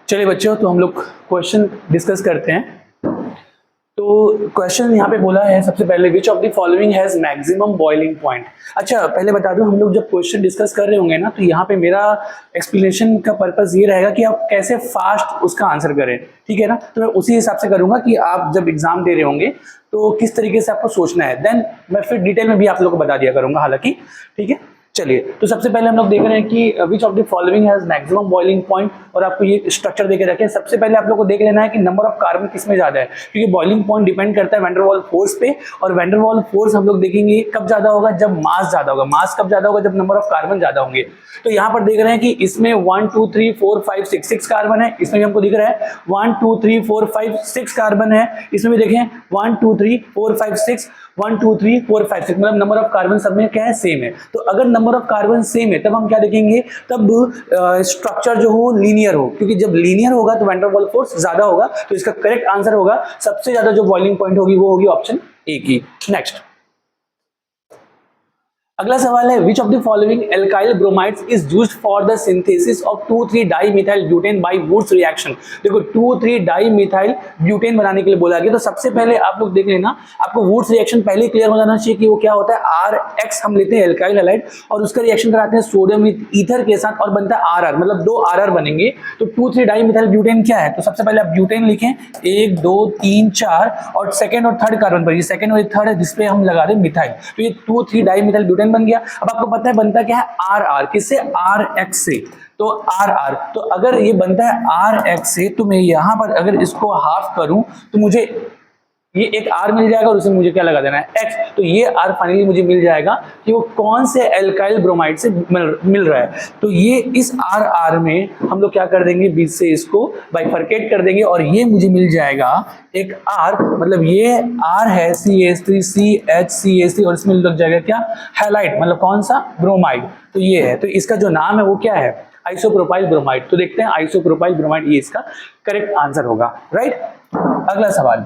चलिए बच्चों, तो हम लोग क्वेश्चन डिस्कस करते हैं। तो क्वेश्चन यहाँ पे बोला है सबसे पहले, विच of the following has maximum boiling point. अच्छा, पहले बता दूं, हम लोग जब क्वेश्चन डिस्कस कर रहे होंगे ना, तो यहाँ पे मेरा एक्सप्लेनेशन का पर्पस ये रहेगा कि आप कैसे फास्ट उसका आंसर करें, ठीक है ना। तो मैं उसी हिसाब से करूंगा कि आप जब एग्जाम दे रहे होंगे तो किस तरीके से आपको सोचना है, देन मैं फिर डिटेल में भी आप लोगों को बता दिया करूंगा, हालांकि ठीक है। चलिए, तो सबसे पहले हम लोग देख रहे हैं कि विच of the following has maximum boiling point, और आपको ये स्ट्रक्चर देके रखे हैं। सबसे पहले आप लोग को देख लेना है कि नंबर ऑफ कार्बन किसमें ज्यादा है, क्योंकि बॉइलिंग पॉइंट डिपेंड करता है वैन डर वाल्स फोर्स पे, और वैन डर वाल्स फोर्स हम लोग देखेंगे कब ज्यादा होगा, जब मास ज्यादा होगा। मास कब ज्यादा होगा, जब नंबर ऑफ कार्बन ज्यादा होंगे। तो यहाँ पर देख रहे हैं कि इसमें 1 2 3 4 5 6 कार्बन है, इसमें भी हमको दिख रहा है 1 2 3 4 5 6 कार्बन है, इसमें भी देखें 1 2 3 4 5 6 1 2 3 4 5 6, मतलब नंबर ऑफ कार्बन सब में क्या है, सेम है। तो अगर नंबर ऑफ कार्बन सेम है तब हम क्या देखेंगे, तब स्ट्रक्चर जो हो लीनियर हो, क्योंकि जब लीनियर होगा तो वैन डर वाल्स फोर्स ज्यादा होगा। तो इसका करेक्ट आंसर होगा, सबसे ज्यादा जो बॉइलिंग पॉइंट होगी वो होगी ऑप्शन ए की। नेक्स्ट, अगला सवाल है, which of the following alkyl bromides is used for the synthesis of 2,3 dimethyl butane by Wurtz reaction. देखो, 2,3 डाइमिथाइल ब्यूटेन बनाने के लिए बोला गया। तो सबसे पहले आप लोग देख लेना, आपको वुड्स रिएक्शन पहले क्लियर हो जाना चाहिए कि वो क्या होता है। RX हम लेते हैं एल्काइल हैलाइड, और उसका रिएक्शन कराते हैं सोडियम विद ईथर के साथ, और बनता है RR, मतलब 2 RR बनेंगे। तो 2,3 डाइमिथाइल ब्यूटेन क्या है, तो सबसे पहले आप ब्यूटेन लिखें 1 2 3 4, और सेकंड और थर्ड कार्बन पर, ये सेकंड और थर्ड है जिसपे हम लगा रहे हैं मिथाइल, तो ये 2,3 डाइमिथाइल ब्यूटेन बन गया। अब आपको पता है बनता क्या है, RR, किससे, RX से। तो RR, तो अगर ये बनता है RX से, तो मैं यहां पर अगर इसको हाफ करूं तो मुझे ये एक R मिल जाएगा, और उसमें मुझे क्या लगा देना है, X। तो ये R फाइनली मुझे मिल जाएगा कि वो कौन से एल्काइल ब्रोमाइड से मिल रहा है। तो ये इस RR में हम लोग क्या कर देंगे, बीच से इसको बाइफरकेट कर देंगे, और ये मुझे मिल जाएगा एक R, मतलब ये R है CH3CH, और इसमें लग जाएगा क्या, हैलाइड, मतलब कौन सा, ब्रोमाइड। तो ये है, तो इसका जो नाम है वो क्या है, आइसोप्रोपाइल ब्रोमाइड। तो देखते हैं आइसोप्रोपाइल ब्रोमाइड, ये इसका करेक्ट आंसर होगा, राइट। अगला सवाल,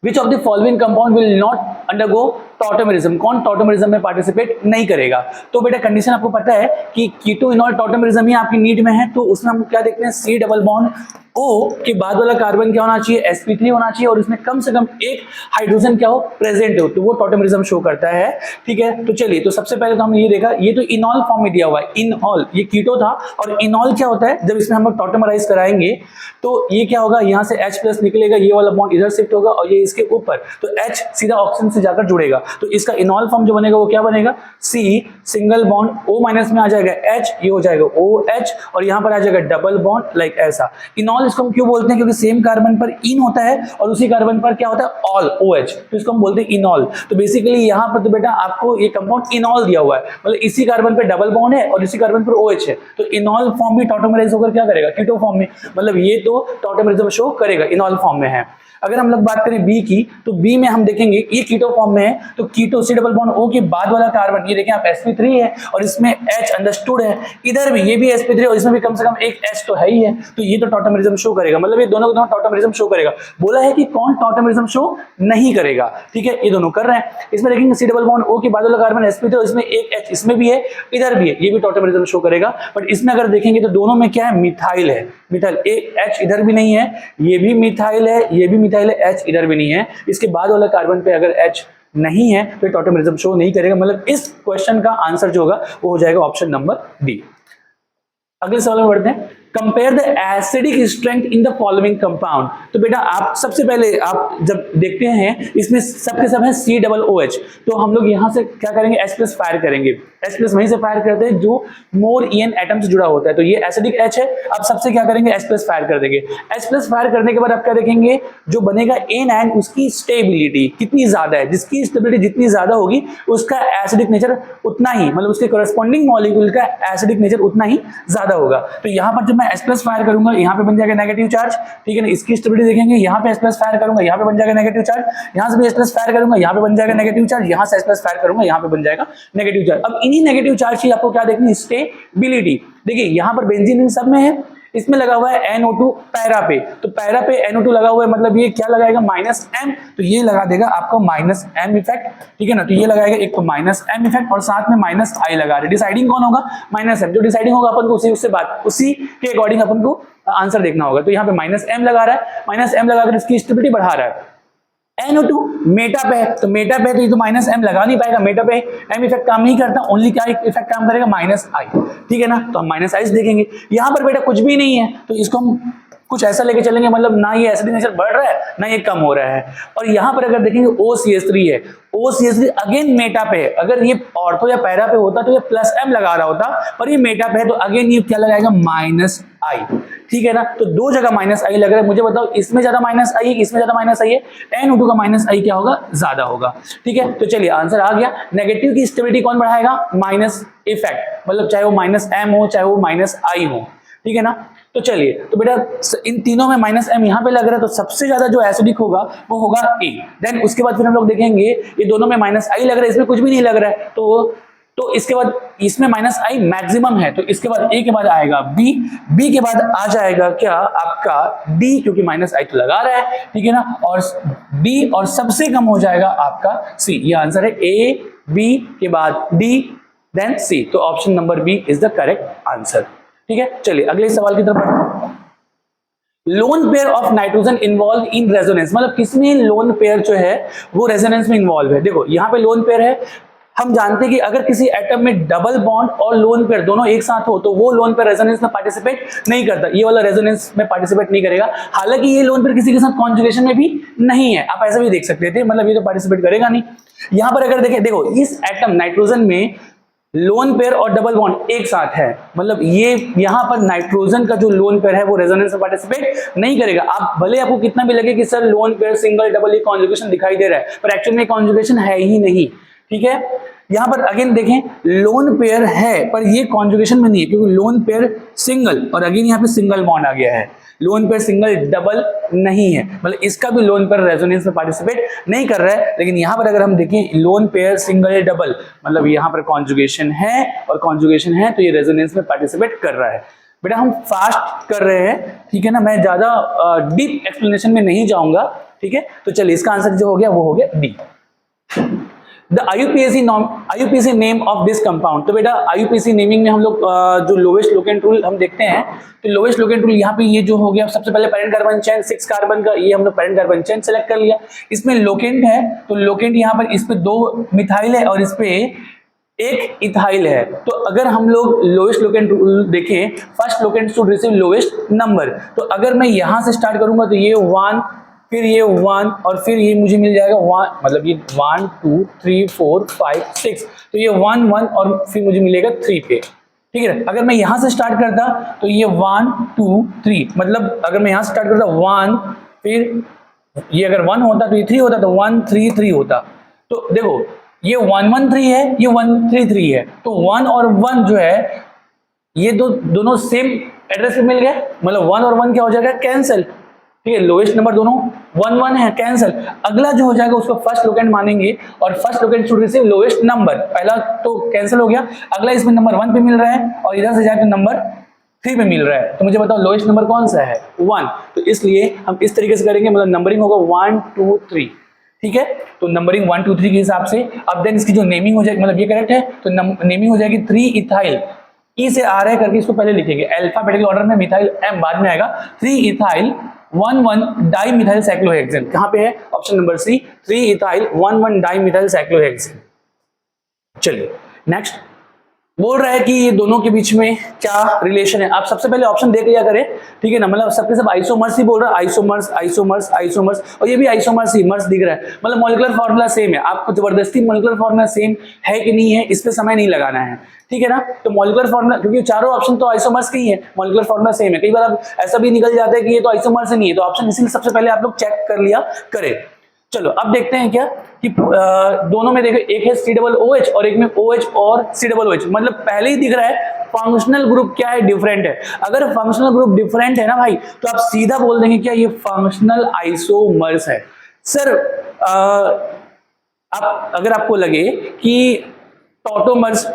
Which of the following compound will not undergo tautomerism, कौन टॉटोमेरिज्म में पार्टिसिपेट नहीं करेगा। तो बेटा कंडीशन आपको पता है कि कीटोइनॉल टॉटोमेरिज्म ही आपकी नीड में है। तो उसमें हम क्या देखते हैं, C डबल बॉन्ड O के बाद वाला कार्बन क्या होना चाहिए, sp3 होना चाहिए, और इसमें कम से कम एक हाइड्रोजन क्या हो, प्रेजेंट हो, तो वो टॉटोमेरिज्म शो करता है, ठीक है। तो चलिए, तो सबसे पहले तो हमने ये देखा, ये तो इनॉल फॉर्म में दिया हुआ है, इनॉल, ये कीटो था, और इनॉल क्या होता है, जब इसमें हम लोग टॉटोमराइज कराएंगे तो ये क्या होगा, यहाँ से H+ निकलेगा, ये वाला बॉन्ड इधर शिफ्ट होगा, और ये इसके ऊपर, तो H सीधा ऑक्सीजन से जाकर जुड़ेगा। तो इसका इनॉल फॉर्म जो बनेगा वो क्या बनेगा, C single bond, O minus में आ जाएगा H, ये हो जाएगा OH, और यहाँ पर आ जाएगा डबल बॉन्ड, लाइक ऐसा। इनॉल इसको हम क्यों बोलते हैं, क्योंकि सेम कार्बन पर इन होता है और उसी कार्बन पर क्या होता है, ऑल, OH, तो इसको हम बोलते हैं इनॉल। तो बेसिकली यहाँ पर तो बेटा आपको ये कंपाउंड इनॉल दिया हुआ है, मतलब इसी कार्बन पे डबल बॉन्ड है और इसी कार्बन पर OH है, तो इनॉल फॉर्म में टॉटोमराइज होकर क्या करेगा, कीटो फॉर्म में, मतलब ये तो टॉटोमरिज्म शो करेगा, इनॉल फॉर्म में है। अगर हम लोग बात करें बी की, तो बी में हम देखेंगे ये कीटो फॉर्म में है, तो कीटो C डबल बॉन्ड O के बाद वाला कार्बन, ये देखें आप sp3 है, और इसमें H अंडरस्टूड है, इधर भी ये भी sp3 और इसमें भी कम से कम एक H तो है ही है, तो ये तो टॉटोमरिज्म शो करेगा, मतलब ये दोनों टॉटोमरिज्म शो करेगा। बोला है कि कौन टॉटोमरिज्म शो नहीं करेगा, ठीक है, ये दोनों कर रहे हैं। इसमें देखेंगे C डबल बॉन्ड O के बाद वाला कार्बन sp3 और इसमें एक H इसमें भी है, इधर भी है, ये भी टॉटोमरिज्म शो करेगा। बट इसमें अगर देखेंगे तो दोनों में क्या है, मिथाइल है, मिथाइल, एक H इधर भी नहीं है, ये भी मिथाइल है, ये भी मिथाइल है, H इधर भी नहीं है, इसके बाद वाला कार्बन पे अगर H नहीं है तो टॉटोमरिज्म शो नहीं करेगा, मतलब इस क्वेश्चन का आंसर जो होगा वो हो जाएगा ऑप्शन नंबर डी। अगले सवाल में बढ़ते हैं, compare the acidic strength in the following compound. तो बेटा आप सबसे पहले आप जब देखते हैं इसमें सबके सब है C डबल OH, तो हम लोग यहाँ से क्या करेंगे, H+ फायर करेंगे, H+ वहीं से फायर करते हैं जो मोर EN एटम से जुड़ा होता है, तो ये एसिडिक H है। अब सबसे क्या करेंगे, H+ फायर कर देंगे। H+ फायर करने के बाद आप क्या देखेंगे, जो बनेगा एनायन, उसकी स्टेबिलिटी कितनी ज्यादा है, जिसकी स्टेबिलिटी जितनी ज्यादा होगी उसका एसिडिक नेचर उतना ही, मतलब उसके कोरेस्पॉन्डिंग मॉलिक्यूल का एसिडिक नेचर उतना ही ज्यादा होगा। तो यहाँ पर जब मैं H+ फायर करूंगा, यहाँ पे बन जाएगा नेगेटिव चार्ज, ठीक है ना, इसकी स्टेबिलिटी देखेंगे, यहाँ पे H+ फायर करूंगा, यहाँ पे बन जाएगा नेगेटिव चार्ज, यहाँ से भी H+ फायर करूंगा, यहाँ पे बन जाएगा नेगेटिव चार्ज, यहाँ से H+ फायर करूंगा, यहाँ पे बन जाएगा नेगेटिव चार्ज। अब इन्हीं नेगेटिव चार्ज की आपको क्या देखनी, स्टेबिलिटी। देखिए यहाँ पर बेंजीन इन सब में है, इसमें लगा हुआ है NO2 पैरा पे, तो पैरा पे NO2 लगा हुआ है, मतलब ये क्या लगाएगा -M, तो ये लगा देगा आपको -M इफेक्ट, ठीक है ना। तो ये लगाएगा एक तो -M इफेक्ट और साथ में -I लगा रहे, डिसाइडिंग कौन होगा, -M, जो डिसाइडिंग होगा अपन को उसी के अकॉर्डिंग अपन को आंसर देखना होगा। तो यहाँ पे -M लगा रहा है, -M लगाकर इसकी स्टेबिलिटी बढ़ा रहा है। NO2 मेटा पे है, तो मेटा पे तो ये तो -M लगा नहीं पाएगा, मेटा पे M इफेक्ट काम नहीं करता, ओनली क्या इफेक्ट काम करेगा, -I, ठीक है ना। तो हम -I देखेंगे, यहाँ पर बेटा कुछ भी नहीं है, तो इसको हम कुछ ऐसा लेके चलेंगे, मतलब ना ये एसिडिक नेचर बढ़ रहा है ना ये कम हो रहा है। और यहाँ पर अगर देखेंगे OCH3 है, OCH3 अगेन मेटा पे है, अगर ये ऑर्थो या पैरा पे होता तो ये +M लगा रहा होता, पर ये मेटा पे है तो अगेन ये क्या लगाएगा, -I, ठीक है ना। तो दो जगह -I लग रहा है, मुझे बताओ इसमें ज्यादा -I है, इसमें ज्यादा -I है, NO2 का -I क्या होगा, ज्यादा होगा, ठीक है। तो चलिए आंसर आ गया। नेगेटिव की स्टेबिलिटी कौन बढ़ाएगा, माइनस इफेक्ट, मतलब चाहे वो -M हो चाहे वो -I हो, ठीक है ना। तो चलिए, तो बेटा इन तीनों में -M यहाँ पे लग रहा है, तो सबसे ज्यादा जो एसिडिक होगा वो होगा A। देन उसके बाद फिर हम लोग देखेंगे ये दोनों में -I लग रहा है, इसमें कुछ भी नहीं लग रहा है, तो इसके बाद इसमें -I मैक्सिमम है, तो इसके बाद A के बाद आएगा B के बाद आ जाएगा क्या आपका D, क्योंकि -I तो लगा रहा है, ठीक है ना, और B और सबसे कम हो जाएगा आपका C। ये आंसर है A, B के बाद D देन C, तो option number B is the correct answer, ठीक है। चलिए अगले सवाल की तरफ बढ़ते हैं। Lone pair of nitrogen involve in resonance, मतलब किसमें लोन पेयर जो है वो रेजोनेंस में इन्वॉल्व है। देखो यहाँ पे लोन पेयर है, हम जानते हैं कि अगर किसी एटम में डबल बॉन्ड और लोन पेयर दोनों एक साथ हो तो वो लोन पेयर रेजोनेंस में पार्टिसिपेट नहीं करता, ये वाला रेजोनेंस में पार्टिसिपेट नहीं करेगा। हालांकि ये लोन पेयर किसी के साथ कॉन्जुगेशन में भी नहीं है, आप ऐसा भी देख सकते थे, मतलब ये तो पार्टिसिपेट करेगा नहीं। यहाँ पर अगर देखें, देखो इस एटम नाइट्रोजन में लोन पेयर और डबल बॉन्ड एक साथ है, मतलब ये यहाँ पर नाइट्रोजन का जो लोन पेयर है वो रेजोनेंस में पार्टिसिपेट नहीं करेगा। आप भले आपको कितना भी लगे कि sir lone pair single double ये कॉन्जुगेशन दिखाई दे रहा है, पर एक्चुअल में कॉन्जुगेशन है ही नहीं, ठीक है। यहाँ पर अगेन देखें लोन पेयर है पर ये कॉन्जुगेशन में नहीं है, क्योंकि लोन पेयर सिंगल और अगेन यहाँ पे सिंगल बॉन्ड आ गया है, लोन पेयर सिंगल डबल नहीं है, मतलब इसका भी लोन पेयर रेजोनेंस में पार्टिसिपेट नहीं कर रहा है। लेकिन यहाँ पर अगर हम देखें लोन पेयर सिंगल डबल, मतलब यहाँ पर कॉन्जुगेशन है और कॉन्जुगेशन है तो ये रेजोनेंस में पार्टिसिपेट कर रहा है। बेटा हम फास्ट कर रहे हैं, ठीक है ना, मैं ज्यादा डीप एक्सप्लेनेशन में नहीं जाऊंगा, ठीक है। तो चलिए इसका आंसर जो हो गया वो हो गया D. The IUPAC name of this compound, तो बेटा IUPAC नेमिंग में हम लोग जो लोवेस्ट लोकेंट रूल हम देखते हैं, तो लोवेस्ट लोकेंट रूल यहाँ पे ये जो हो गया, सबसे पहले पेरेंट कार्बन चेन 6 कार्बन का, ये हम लोग पेरेंट कार्बन चेन सेलेक्ट कर लिया। इसमें लोकेंट है तो लोकेंट यहाँ पर इस पे 2 मिथाइल है और इस पे 1 इथाइल है। तो अगर हम लोग लोवेस्ट लोकेंट रूल देखें, first locant should receive lowest number, तो अगर मैं यहाँ से स्टार्ट करूंगा तो ये 1, फिर ये 1 और फिर ये मुझे मिल जाएगा 1, मतलब ये 1 2 3 4 5 6, तो ये 1 1 और फिर मुझे मिलेगा 3 पे, ठीक है। अगर मैं यहाँ से स्टार्ट करता तो ये 1 2 3, मतलब अगर मैं यहाँ से स्टार्ट करता 1, फिर ये अगर 1 होता तो ये 3 होता, तो 1 3 3 होता। तो देखो ये 1 1 3 है, ये 1 3 3 है, तो 1 और 1 जो है ये दोनों सेम एड्रेस पे मिल गए, मतलब 1 और 1 क्या हो जाएगा, कैंसिल, ठीक है। लोएस्ट नंबर दोनों 1 1 है, कैंसिल। अगला जो हो जाएगा उसको फर्स्ट लोकेंट मानेंगे और first locant should receive lowest number, पहला तो कैंसिल हो गया, अगला इसमें नंबर 1 पे मिल रहा है और इधर से जाकर नंबर 3 पे मिल रहा है, तो मुझे बताओ लोएस्ट नंबर कौन सा है, 1। तो इसलिए हम इस तरीके से करेंगे, मतलब नंबरिंग होगा 1 2 3, ठीक है। तो नंबरिंग 1 2 3 के हिसाब से। अब देन इसकी जो नेमिंग हो जाएगी, मतलब ये करेक्ट है, तो नेमिंग हो जाएगी 3 इथाइल, ई से आ रहा है करके इसको पहले लिखेंगे, अल्फाबेटिकल ऑर्डर में, मिथाइल एम बाद में आएगा, 3 इथाइल 1 1 डाई मिथाइल साइक्लोहेक्सेन, कहां पे है, option number C, 3 ethyl 1 1 dimethyl cyclohexane. चलिए नेक्स्ट बोल रहा है कि ये दोनों के बीच में क्या रिलेशन है। आप सबसे पहले ऑप्शन देख लिया करें, ठीक है ना, मतलब सबके सब आइसोमर्स ही बोल रहा है, आइसोमर्स आइसोमर्स आइसोमर्स, और ये भी आइसोमर्स ही मर्स दिख रहा है, मतलब मॉलिक्यूलर फॉर्मूला सेम है। आपको जबरदस्ती मॉलिक्यूलर फॉर्मूला सेम है कि नहीं है इस पे समय नहीं लगाना है, ठीक है ना। तो मॉलिक्यूलर फॉर्मूला, क्योंकि चारों ऑप्शन तो आइसोमर्स के ही है, मॉलिक्यूलर फॉर्मूला सेम है। कई बार आप ऐसा भी निकल जाता है कि ये तो आइसोमर्स से नहीं है, तो ऑप्शन इसीलिए सबसे पहले आप लोग चेक कर लिया करें। चलो अब देखते हैं क्या कि दोनों में देखो, एक है COOH और एक में OH और COOH, मतलब पहले ही दिख रहा है फंक्शनल ग्रुप क्या है, डिफरेंट है। अगर फंक्शनल ग्रुप डिफरेंट है ना भाई, तो आप सीधा बोल देंगे क्या ये फंक्शनल आइसोमर्स है। सर आप अगर आपको लगे कि टॉटोमर्स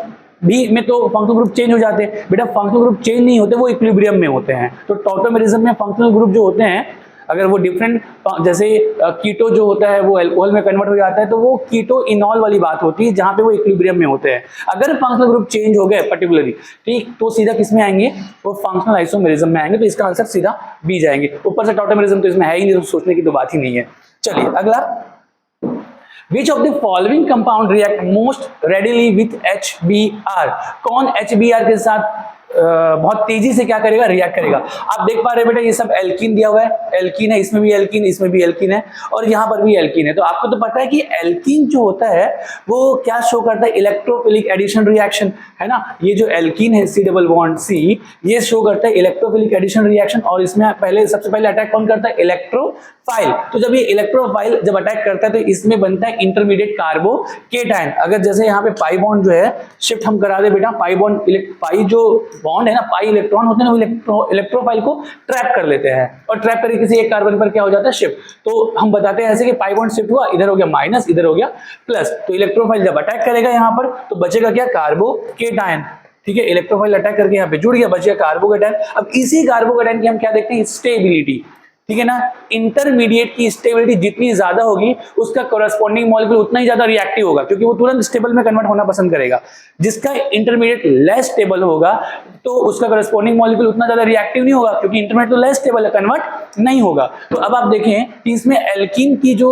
भी में तो फंक्शनल ग्रुप चेंज हो जाते हैं। बेटा फंक्शनल ग्रुप चेंज नहीं होते, वो इक्विलिब्रियम में होते हैं। तो टॉटोमेरिज्म में फंक्शनल ग्रुप जो होते हैं अगर वो डिफरेंट, जैसे कीटो जो होता है वो अल्कोहल में कन्वर्ट हो जाता है, तो वो कीटो इनॉल वाली बात होती है जहां पे वो इक्विलिब्रियम में होते हैं। अगर फंक्शनल ग्रुप चेंज हो गए पर्टिकुलरली, ठीक, तो सीधा किस में आएंगे, वो फंक्शनल आइसोमेरिज्म में आएंगे। तो इसका आंसर सीधा बी जाएंगे। ऊपर से टॉटोमेरिज्म तो इसमें है ही नहीं, तो सोचने की तो बात ही नहीं है। चलिए अगला, Which of the following compound react most readily with HBr? कौन HBr के साथ बहुत तेजी से क्या करेगा, रिएक्ट करेगा। आप देख पा रहे हैं बेटा ये सब एल्कीन दिया हुआ है, एल्कीन है, इसमें भी एल्कीन, इसमें भी एल्कीन है और यहाँ पर भी एल्कीन है। तो आपको तो पता है कि एल्कीन जो होता है वो क्या शो करता है, इलेक्ट्रोफिलिक एडिशन रिएक्शन, है ना। ये जो एल्कीन है C डबल बॉन्ड C, ये शो करता है इलेक्ट्रोफिलिक एडिशन रिएक्शन। और इसमें पहले सबसे पहले अटैक कौन करता है, इलेक्ट्रोफाइल। तो जब ये इलेक्ट्रोफाइल जब अटैक करता है तो इसमें बनता है इंटरमीडिएट कार्बोकेटायन। अगर जैसे यहाँ पे पाई बॉन्ड जो है शिफ्ट हम करा दे बेटा, पाई बॉन्ड, पाई जो बॉन्ड है ना, पाई इलेक्ट्रॉन होते हैं ना, वो इलेक्ट्रोफाइल को ट्रैप कर लेते हैं और ट्रैप करके किसी एक कार्बन पर क्या हो जाता है, शिफ्ट। तो हम बताते हैं ऐसे कि पाई बॉन्ड शिफ्ट हुआ, इधर हो गया माइनस, इधर हो गया प्लस। तो इलेक्ट्रोफाइल जब अटैक करेगा यहाँ पर तो बचेगा क्या, कार्बोकेटायन। ठीक है, इलेक्ट्रोफाइल अटैक करके यहाँ पे जुड़ गया, बच गया कार्बोकेटायन। अब इसी कार्बोकेटायन की हम क्या देखते हैं, स्टेबिलिटी। ठीक है ना, इंटरमीडिएट की स्टेबिलिटी जितनी ज्यादा होगी उसका कोरस्पॉन्डिंग मॉलिक्यूल उतना ही ज्यादा रिएक्टिव होगा, क्योंकि वो तुरंत स्टेबल में कन्वर्ट होना पसंद करेगा। जिसका इंटरमीडिएट लेस स्टेबल होगा तो उसका कोरस्पॉन्डिंग मॉलिक्यूल उतना ज्यादा रिएक्टिव नहीं होगा, क्योंकि इंटरमीडिएट तो लेस स्टेबल है, कन्वर्ट नहीं होगा। तो अब आप देखें कि इसमें एल्कीन की जो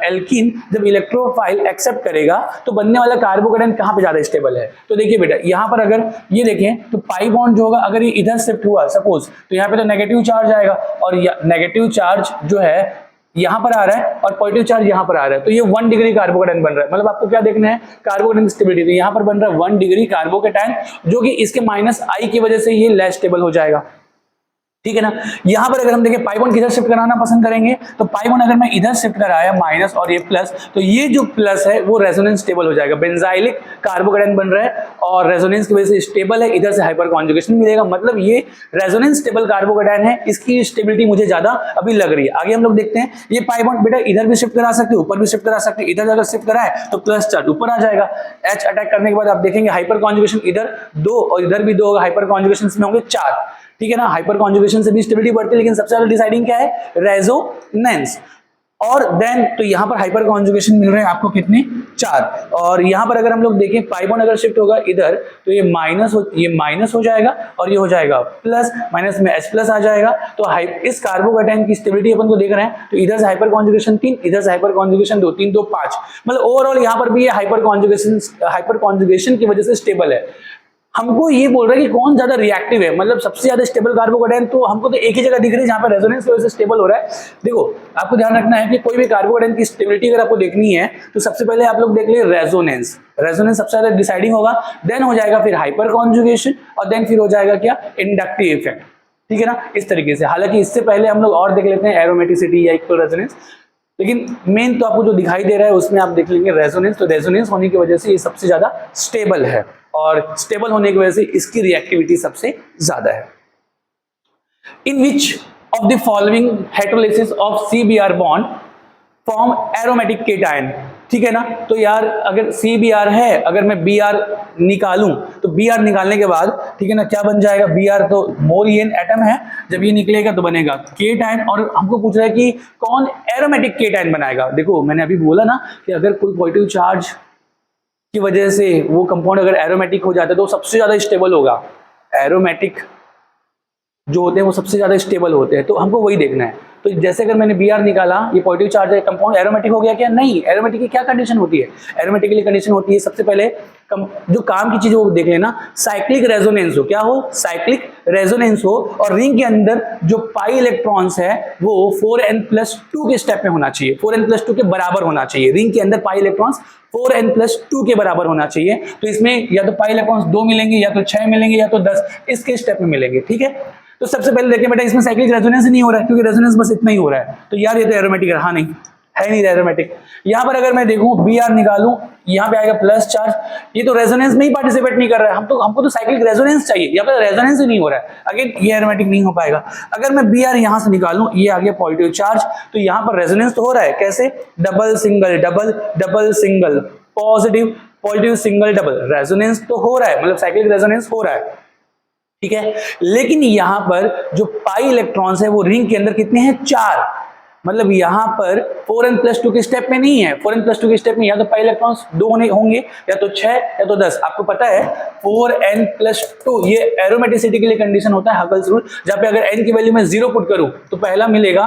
एल्कीन जब इलेक्ट्रोफाइल एक्सेप्ट करेगा तो बनने वाला कार्बोकेटायन कहां पे ज्यादा स्टेबल है। तो देखिए बेटा यहां पर अगर ये देखें तो पाई बॉन्ड जो होगा अगर ये इधर शिफ्ट हुआ सपोज, तो यहाँ पे तो नेगेटिव चार्ज आएगा और नेगेटिव चार्ज जो है यहां पर आ रहा है और पॉजिटिव चार्ज यहां पर आ रहा है। तो ये 1 डिग्री कार्बोकेटायन बन रहा है। मतलब आपको क्या देखना है, कार्बोकेटायन स्टेबिलिटी। तो यहां पर बन रहा है 1 डिग्री कार्बोकेटायन, जो कि इसके माइनस आई की वजह से ये लेस स्टेबल हो जाएगा। ठीक है ना। यहां पर अगर हम देखें पाई बॉन्ड किधर शिफ्ट कराना पसंद करेंगे, तो पाई बॉन्ड अगर मैं इधर शिफ्ट कराया माइनस और ये प्लस, तो ये जो प्लस है वो रेजोनेंस स्टेबल हो जाएगा। बेंजाइलिक कार्बोकेटायन बन रहा है और रेजोनेंस की वजह से स्टेबल है, इधर से हाइपर कॉन्जुगेशन मिलेगा। मतलब ये रेजोनेंस स्टेबल कार्बोकेटायन है, इसकी स्टेबिलिटी मुझे ज्यादा अभी लग रही है। आगे हम लोग देखते हैं, ये पाई बॉन्ड बेटा इधर भी शिफ्ट करा सकते हो, ऊपर भी शिफ्ट करा सकते हो। इधर अगर शिफ्ट कराए तो प्लस चार्ज ऊपर आ जाएगा। H अटैक करने के बाद आप देखेंगे हाइपर कॉन्जुगेशन इधर 2 और इधर भी 2 होगा, हाइपर कॉन्जुगेशन में होंगे 4। ठीक है ना, हाइपर कॉन्जुगेशन से भी स्टेबिलिटी बढ़ती है, लेकिन सबसे ज्यादा डिसाइडिंग क्या है, रेजोनेंस। और देन तो यहां पर हाइपर कॉन्जुगेशन मिल रहे हैं आपको कितने, 4। और यहां पर अगर हम लोग देखें पाई बॉन्ड अगर शिफ्ट होगा इधर तो ये माइनस हो जाएगा और ये हो जाएगा प्लस, माइनस में H प्लस आ जाएगा। तो इस कार्बोकेटायन की स्टेबिलिटी अपन को देख रहे हैं, तो इधर से हाइपर कॉन्जुगेशन 3, इधर से हाइपर कॉन्जुगेशन 2, 3 2 5। मतलब ओवरऑल यहां पर भी ये हाइपर कॉन्जुगेशन की वजह से स्टेबल है। हमको ये बोल रहा है कि कौन ज्यादा रिएक्टिव है, मतलब सबसे ज्यादा स्टेबल कार्बोकेटायन तो हमको तो एक ही जगह दिख रही है जहां पर रेजोनेंस की वजह से स्टेबल हो रहा है। देखो आपको ध्यान रखना है कि कोई भी कार्बोकेटायन की स्टेबिलिटी अगर आपको देखनी है तो सबसे पहले आप लोग देख लिए रेजोनेंस सबसे ज्यादा डिसाइडिंग होगा, देन हो जाएगा फिर हाइपर कॉन्जुगेशन और देन फिर हो जाएगा क्या, इंडक्टिव इफेक्ट। ठीक है ना, इस तरीके से। हालांकि इससे पहले हम लोग और देख लेते हैं एरोमेटिसिटी या इक्वल रेजोनेंस, लेकिन मेन तो आपको जो दिखाई दे रहा है उसमें आप देख लेंगे रेजोनेंस। तो रेजोनेंस होने की वजह से ये सबसे ज्यादा स्टेबल है और स्टेबल होने की वजह से इसकी रिएक्टिविटी सबसे ज्यादा है। In which of the following heterolysis of CBr bond form aromatic cation. ठीक है ना, तो यार अगर CBr है, अगर मैं Br निकालूं तो Br निकालने के बाद ठीक है ना क्या बन जाएगा, Br तो मोरियन एटम है, जब ये निकलेगा तो बनेगा केटायन। और हमको पूछ रहा है कि कौन एरोमेटिक केटायन बनाएगा। देखो मैंने अभी बोला ना कि अगर कोई पॉजिटिव चार्ज की वजह से वो कंपाउंड अगर एरोमेटिक हो जाता है तो सबसे ज्यादा स्टेबल होगा। एरोमेटिक जो होते हैं वो सबसे ज्यादा स्टेबल होते हैं, तो हमको वही देखना है। तो जैसे अगर मैंने Br निकाला, ये पॉजिटिव चार्ज है, कंपाउंड एरोमेटिक हो गया क्या, नहीं। एरोमेटिक की क्या कंडीशन होती है, एरोमेटिक के लिए कंडीशन होती है सबसे पहले जो काम की चीज वो देख लेना, साइक्लिक रेजोनेंस हो। क्या हो, साइक्लिक रेजोनेंस हो और रिंग के अंदर जो पाई इलेक्ट्रॉन्स है वो 4n+2 के स्टेप में होना चाहिए, 4n+2 के बराबर होना चाहिए। रिंग के अंदर पाई इलेक्ट्रॉन्स 4n+2 के बराबर होना चाहिए। तो इसमें या तो पाई इलेक्ट्रॉन्स 2 मिलेंगे, या तो 6 मिलेंगे, या तो 10, इसके स्टेप में मिलेंगे। ठीक है, तो सबसे पहले देखिए बेटा इसमें साइक्लिक रेजोनेंस नहीं हो रहा है, क्योंकि रेजोनेंस बस इतना ही हो रहा है। तो यार ये तो एरोमेटिक रहा नहीं, है नहीं एरोमेटिक। यहां पर अगर मैं देखूं Br निकालूं, यहां पे आएगा प्लस चार्ज, ये तो रेजोनेंस में ही पार्टिसिपेट नहीं कर रहा है। हमको तो साइक्लिक रेजोनेंस चाहिए, यहाँ पर रेजोनेंस ही नहीं हो रहा है। अगेन ये एरोमेटिक नहीं हो पाएगा। अगर मैं Br यहां से निकालूं, ये आ गया पॉजिटिव चार्ज, तो यहां पर रेजोनेंस तो हो रहा है। कैसे, double single double double single, positive positive single double, resonance तो हो रहा है, मतलब साइक्लिक रेजोनेंस हो रहा है, ठीक है। लेकिन यहां पर जो पाई इलेक्ट्रॉन्स है वो रिंग के अंदर कितने हैं, 4, मतलब यहां पर 4n+2 के स्टेप में नहीं है, 4n+2 के स्टेप में या तो पाई इलेक्ट्रॉन्स 2 होंगे, या तो 6 या तो 10। आपको पता है 4n+2 ये एरोमेटिसिटी के लिए कंडीशन होता है, हकल्स रूल, जहां पे अगर n की वैल्यू में 0 पुट करूं तो पहला मिलेगा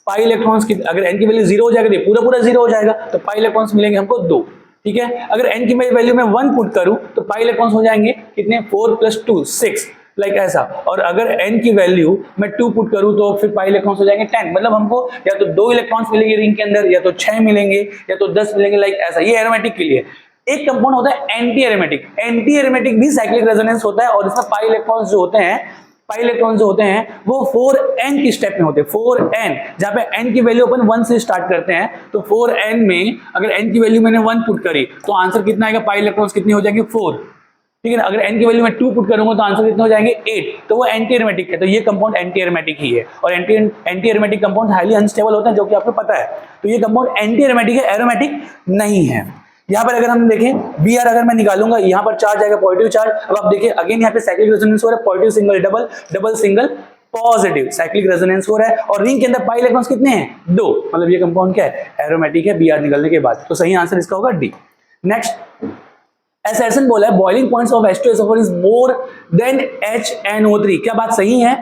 पाई इलेक्ट्रॉन्स की, अगर n की वैल्यू 0 हो जाएगा तो पूरा 0 हो जाएगा, तो पाई इलेक्ट्रॉन्स मिलेंगे हमको 2, ठीक है। अगर n की वैल्यू में 1 पुट करूं तो पाई इलेक्ट्रॉन्स हो जाएंगे कितने, 4+2 6, लाइक ऐसा। और अगर n की वैल्यू मैं 2 पुट करूं तो फिर पाई इलेक्ट्रॉन्स हो जाएंगे 10, मतलब हमको या तो 2 इलेक्ट्रॉन्स मिलेंगे रिंग के अंदर, या तो 6 मिलेंगे, या तो 10 मिलेंगे, लाइक ऐसा। ये एरोमेटिक के लिए। एक कंपाउंड होता है एंटी एरोमेटिक, एंटी एरोमेटिक भी साइक्लिक रेजोनेंस होता है, और इसमें पाई इलेक्ट्रॉन्स जो होते हैं वो 4n की स्टेप में होते हैं, 4n, जहां पे n की वैल्यू अपन 1 से स्टार्ट करते हैं, तो 4n में अगर n की वैल्यू मैंने 1 पुट करी तो आंसर कितना आएगा, पाई इलेक्ट्रॉन्स कितनी हो जाएंगे, 4, ठीक है ना। अगर n की वैल्यू में 2 पुट करूंगा तो आंसर कितने हो जाएंगे, 8, तो वो एंटी एरोमेटिक है। तो ये कंपाउंड एंटी एरोमेटिक ही है, और anti aromatic compound highly unstable होता है, जो कि आपको पता है। तो ये कंपाउंड एंटी एरोमेटिक है, एरोमेटिक नहीं है। यहाँ पर अगर हम देखें Br अगर मैं निकालूंगा, यहाँ पर चार्ज आएगा पॉजिटिव चार्ज। अब आप देखिए अगेन यहाँ पे साइक्लिक रेजोनेंस हो रहा है, positive single double, double single positive, cyclic resonance हो रहा है, और रिंग के अंदर पाई इलेक्ट्रॉन्स कितने हैं, 2, मतलब ये कंपाउंड क्या है, एरोमेटिक है Br निकलने के बाद। तो सही आंसर इसका होगा डी। नेक्स्ट एसर्शन बोला है boiling points of H2SO4 is more than HNO3, क्या बात सही है,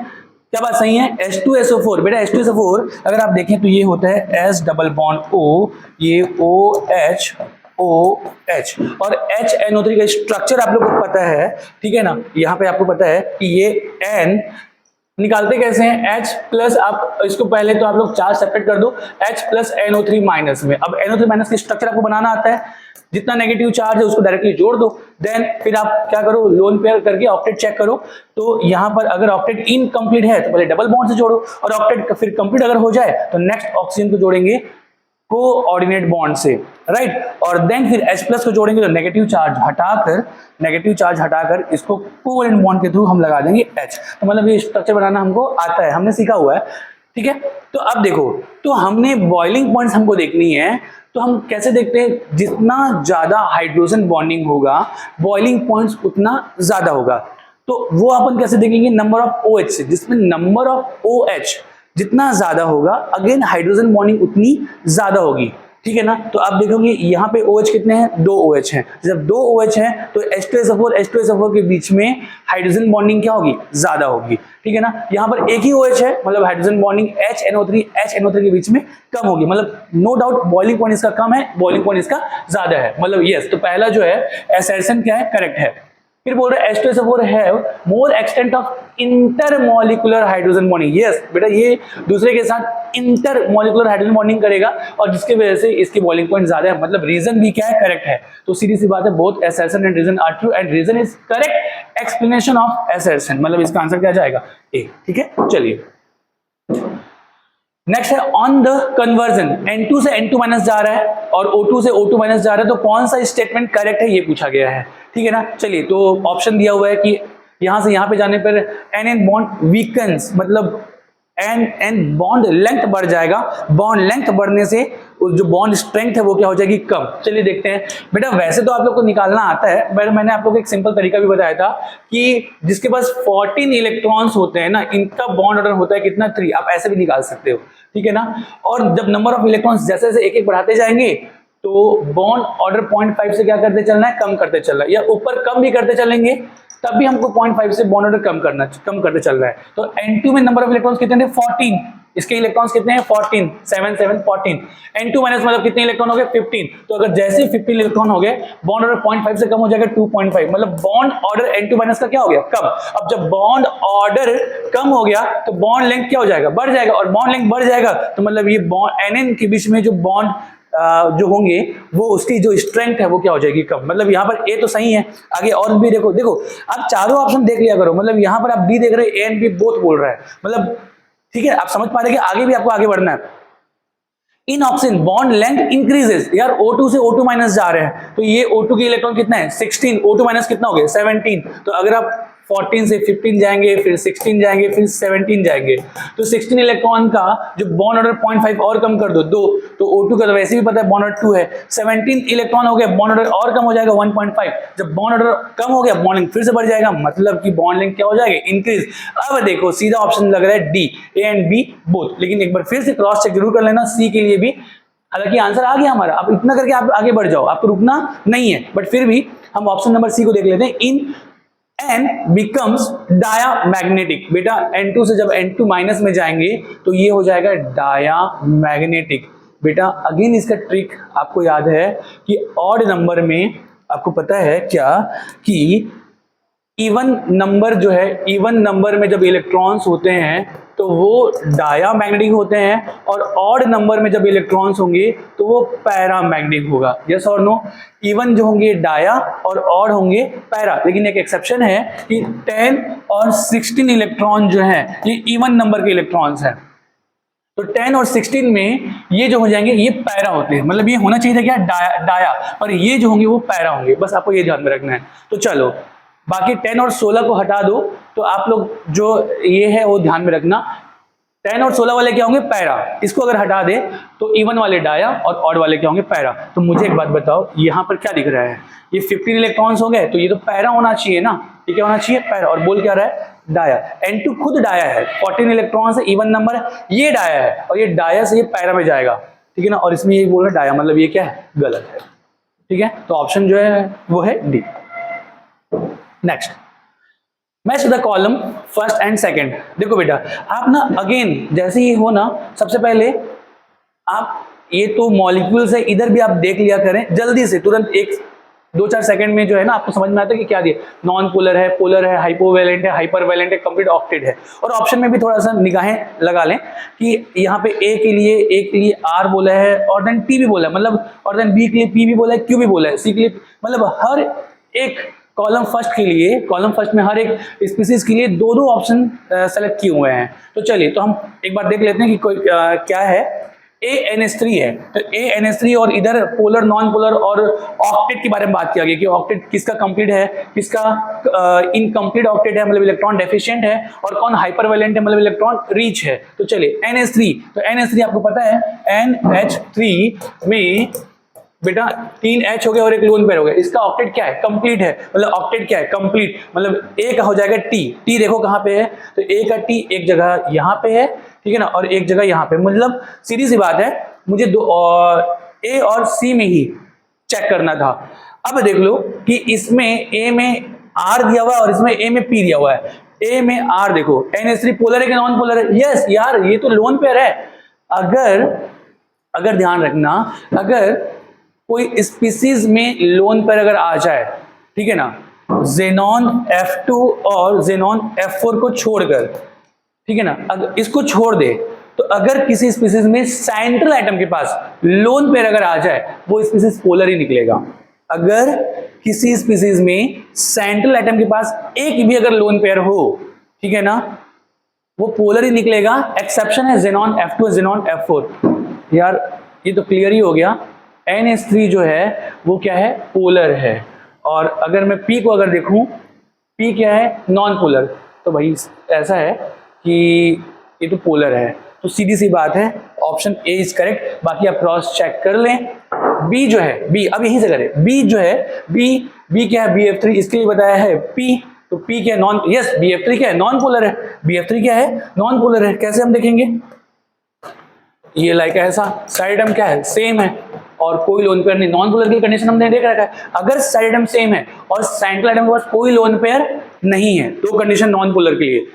क्या बात सही है। H2SO4 बेटा, H2SO4 अगर आप देखें तो ये होता है S डबल बॉन्ड O, ये OH OH, और HNO3 का स्ट्रक्चर आप लोग को पता है, ठीक है ना। यहाँ पे आपको पता है कि ये N निकालते कैसे हैं, H प्लस, आप इसको पहले तो आप लोग चार्ज सेपरेट कर दो, H प्लस NO3 माइनस में। अब NO3 माइनस की स्ट्रक्चर आपको बनाना आता है, जितना नेगेटिव चार्ज है उसको डायरेक्टली जोड़ दो, देन फिर आप क्या करो, लोन पेयर करके ऑक्टेट चेक करो। तो यहाँ पर अगर ऑक्टेट इनकम्प्लीट है तो पहले डबल बॉन्ड से जोड़ो, और ऑक्टेट फिर कंप्लीट अगर हो जाए तो नेक्स्ट ऑक्सीजन को जोड़ेंगे कोऑर्डिनेट बॉन्ड से, राइट। और देन फिर H प्लस को जोड़ेंगे तो नेगेटिव चार्ज हटाकर इसको कोवैलेंट बॉन्ड के थ्रू हम लगा देंगे H। तो मतलब ये स्ट्रक्चर बनाना हमको आता है, हमने सीखा हुआ है, ठीक है। तो अब देखो, तो हमने बॉइलिंग पॉइंट्स हमको देखनी है, तो हम कैसे देखते हैं, जितना ज्यादा हाइड्रोजन बॉन्डिंग होगा बॉइलिंग पॉइंट्स उतना ज्यादा होगा। तो वो अपन कैसे देखेंगे, नंबर ऑफ OH से, जिसमें नंबर ऑफ OH जितना ज्यादा होगा अगेन हाइड्रोजन बॉन्डिंग उतनी ज्यादा होगी, ठीक है ना। तो आप देखोगे यहाँ पे OH कितने हैं, 2 OH हैं। जब 2 OH हैं तो H2SO4 के बीच में हाइड्रोजन बॉन्डिंग क्या होगी, ज्यादा होगी, ठीक है ना। यहाँ पर एक ही OH है, मतलब हाइड्रोजन बॉन्डिंग HNO3 के बीच में कम होगी, मतलब नो डाउट बॉइलिंग पॉइंट इसका कम है, बॉइलिंग पॉइंट इसका ज्यादा है, मतलब यस। तो पहला जो है असर्शन क्या है, करेक्ट है। फिर बोल रहे H2SO4 have more extent of intermolecular hydrogen bonding, yes बेटा, ये दूसरे के साथ इंटरमॉलिक्यूलर हाइड्रोजन बॉन्डिंग करेगा, और जिसके वजह से इसकी बॉइलिंग पॉइंट ज्यादा है, मतलब रीजन भी क्या है, करेक्ट है। तो सीधी सी बात है, both assertion and reason are true and reason is correct explanation of assertion, मतलब इसका आंसर क्या जाएगा, ए, ठीक है। चलिए नेक्स्ट है ऑन द कन्वर्जन, N2 से N2 माइनस जा रहा है और O2 से O2 माइनस जा रहा है, तो कौन सा स्टेटमेंट करेक्ट है ये पूछा गया है, ठीक है ना। चलिए, तो ऑप्शन दिया हुआ है कि यहां से यहां पे जाने पर NN बॉन्ड वीकन्स, मतलब N बॉन्ड लेंथ बढ़ जाएगा, बॉन्ड लेंथ बढ़ने से जो बॉन्ड स्ट्रेंथ है वो क्या हो जाएगी, कम। चलिए देखते हैं बेटा, वैसे तो आप लोग को निकालना आता है, बट मैंने आप लोग को एक सिंपल तरीका भी बताया था कि जिसके पास 14 इलेक्ट्रॉन्स होते हैं ना, इनका बॉन्ड ऑर्डर होता है कितना, 3, आप ऐसे भी निकाल सकते हो, ठीक है ना। और जब नंबर ऑफ इलेक्ट्रॉन्स जैसे जैसे एक एक बढ़ाते जाएंगे तो बॉन्ड ऑर्डर 0.5 से क्या करते चलना है, कम करते चलना है, या ऊपर कम भी करते चलेंगे तब भी हमको 0.5 से बॉन्ड ऑर्डर कम करते चल रहा है। तो N2 में नंबर ऑफ इलेक्ट्रॉन्स कितने थे, 14, इसके इलेक्ट्रॉन्स कितने हैं, 14, 7 7 14, N2 माइनस मतलब कितने इलेक्ट्रॉन हो गए, 15। तो अगर जैसे 15 इलेक्ट्रॉन हो गए, बॉन्ड ऑर्डर 0.5 से कम हो जाएगा 2.5, मतलब बॉन्ड ऑर्डर N2 माइनस का क्या हो गया, कम। अब जब बॉन्ड ऑर्डर कम हो गया तो बॉन्ड लेंथ क्या हो जाएगा, बढ़ जाएगा, और बॉन्ड लेंथ बढ़ जाएगा तो मतलब ये बॉन्ड NN के बीच में जो बॉन्ड जो होंगे वो उसकी जो स्ट्रेंथ है वो क्या हो जाएगी, कम। मतलब यहाँ पर ए तो सही है, आगे और भी देखो आप चारों ऑप्शन देख लिया करो, मतलब यहाँ पर आप बी देख रहे हैं, ए एंड बी बोथ बोल रहा है, मतलब ठीक है, आप समझ पा रहे हैं कि आगे भी आपको आगे बढ़ना है। इन ऑप्शन बॉन्ड लेंथ इंक्रीजेस, यार O2 से O2 माइनस जा रहे हैं, तो ये O2 की इलेक्ट्रॉन कितना है, 16, O2 माइनस कितना हो गया, 17। तो अगर आप 14 से 15 जाएंगे, फिर 16 जाएंगे, फिर 17 जाएंगे। तो 16 इलेक्ट्रॉन का जो बॉन्ड ऑर्डर 0.5 और कम कर दो 2, तो O2 का तो वैसे भी पता है बॉन्ड ऑर्डर 2 है। 17 इलेक्ट्रॉन हो गया, बॉन्ड ऑर्डर और कम हो जाएगा 1.5। जब बॉन्ड ऑर्डर कम हो गया, बॉन्ड लेंथ फिर से बढ़ जाएगा, मतलब कि बॉन्ड लेंथ क्या हो जाएगा, इंक्रीज। अब देखो सीधा ऑप्शन लग रहा है D, A and B both. लेकिन एक बार फिर से क्रॉस चेक जरूर कर लेना सी के लिए भी। हालांकि आंसर आ गया हमारा, अब इतना करके आप आगे बढ़ जाओ, आपको रुकना नहीं है, बट फिर भी हम ऑप्शन नंबर सी को देख लेते हैं। इन N becomes diamagnetic। बेटा N2 से जब N2 माइनस में जाएंगे तो ये हो जाएगा diamagnetic। बेटा अगेन इसका ट्रिक आपको याद है कि ऑड नंबर में आपको पता है क्या कि इवन नंबर जो है, इवन नंबर में जब इलेक्ट्रॉन्स होते हैं तो वो डायामैग्नेटिक होते हैं, और ऑड नंबर में जब इलेक्ट्रॉन्स होंगे तो वो पैरामैग्नेटिक होगा। यस और नो? इवन जो होंगे डाया और ऑड होंगे पैरा। लेकिन एक एक्सेप्शन है कि 10 और 16 इलेक्ट्रॉन जो हैं ये इवन नंबर के इलेक्ट्रॉन्स हैं। तो 10 और 16 में ये जो हो जाएंगे ये पैरा होते हैं, मतलब ये होना चाहिए था क्या, डाया, पर ये जो होंगे वो पैरा होंगे। बस आपको ये ध्यान में रखना है। तो चलो बाकी 10 और 16 को हटा दो, तो आप लोग जो ये है वो ध्यान में रखना। 10 और 16 वाले क्या होंगे, पैरा। इसको अगर हटा दे तो इवन वाले डाया और ऑड वाले क्या होंगे, पैरा। तो मुझे एक बात बताओ, यहाँ पर क्या दिख रहा है, ये 15 इलेक्ट्रॉन्स हो गए, तो ये तो पैरा होना चाहिए ना, ये क्या होना चाहिए, पैरा। और बोल क्या रहा है, डाया। N2 खुद डाया है, 14 इलेक्ट्रॉन्स है, इवन नंबर है, ये डाया है, और ये डाया से ये पैरा में जाएगा, ठीक है ना। और इसमें ये बोल रहा है डाया, मतलब ये क्या है, गलत है, ठीक है। तो ऑप्शन जो है वो है D. Next, match the column first and second. देखो बेटा आप ना अगेन जैसे ही हो ना, सबसे पहले आप ये तो मॉलिक्यूल्स है, इधर भी आप देख लिया करें जल्दी से, तुरंत 1-2-4 सेकंड में जो है ना आपको समझ में आता है कि क्या दिया, नॉन पोलर है, पोलर है, हाइपोवैलेंट है, हाइपरवैलेंट है, कंप्लीट ऑक्टेट है। और ऑप्शन में भी थोड़ा सा निगाहें लगा लें कि यहाँ पे ए के लिए आर बोला है, और देन टी भी बोला है, मतलब, और देन बी के लिए पी भी बोला है, क्यू भी बोला है, सी के लिए, मतलब हर एक कॉलम फर्स्ट के लिए, कॉलम फर्स्ट में हर एक स्पीसीज के लिए दो ऑप्शन सेलेक्ट किए हुए हैं। तो चलिए तो हम एक बार देख लेते हैं कि कोई क्या है। ANH3 है, तो ANH3 और इधर पोलर, नॉन पोलर और ऑक्टेट के बारे में बात किया गया कि ऑक्टेट किसका कंप्लीट है, किसका इनकम्प्लीट ऑक्टेट है, मतलब इलेक्ट्रॉन डेफिशिएंट है, और कौन हाइपरवैलेंट है, मतलब इलेक्ट्रॉन रिच है। तो चलिए NH3, तो NH3 आपको पता है NH3 में बेटा 3 H हो गया और एक लोन पेयर हो गया, इसका ऑक्टेट क्या है, कंप्लीट है, मतलब ऑक्टेट क्या है, कंप्लीट, मतलब ए का हो जाएगा टी। टी देखो कहां पे है, तो ए का टी एक जगह यहां पे है, ठीक है ना, और एक जगह यहां पे, मतलब सीधी सी बात है, मुझे ए और सी में ही चेक करना था। अब देख लो कि इसमें ए में आर दिया हुआ है और इसमें ए में पी दिया हुआ है। ए में आर देखो, NH3 पोलर है कि नॉन पोलर है, यस यार ये तो लोन पेयर है। अगर ध्यान रखना, अगर कोई स्पीसीज में लोन पर अगर आ जाए, ठीक है ना, जेनॉन F2 और जेनॉन F4 को छोड़कर, ठीक है ना, अगर इसको छोड़ दे, तो अगर किसी स्पीसीज में सेंट्रल एटम के पास लोन पेयर अगर आ जाए, वो स्पीसीज पोलर ही निकलेगा। अगर किसी स्पीसीज में सेंट्रल एटम के पास एक भी अगर लोन पेयर हो, ठीक है ना, वो पोलर ही निकलेगा। एक्सेप्शन है जेनॉन F2, जेनॉन F4। यार ये तो क्लियर ही हो गया, NH3 जो है वो क्या है, पोलर है। और अगर मैं P को अगर देखूं, P क्या है, नॉन पोलर, तो भाई ऐसा है कि ये तो पोलर है। तो सीधी सी बात है, ऑप्शन ए इज करेक्ट। बाकी आप क्रॉस चेक कर लें। B जो है, B अब यहीं से करें, B जो है, B क्या है, BF3, इसके लिए बताया है P, तो P क्या है, नॉन, यस BF3 क्या है, नॉन पोलर है, BF3 क्या है, नॉन पोलर है। कैसे हम देखेंगे, ये लाइक ऐसा, साइड एटम क्या है, सेम है और कोई लोन पेयर नहीं। नॉन पोलर की कंडीशन हमने देख रखा है, अगर साइड एटम सेम है और सेंट्रल एटम के पास कोई लोन पेयर नहीं है, तो कंडीशन नॉन पोलर के लिए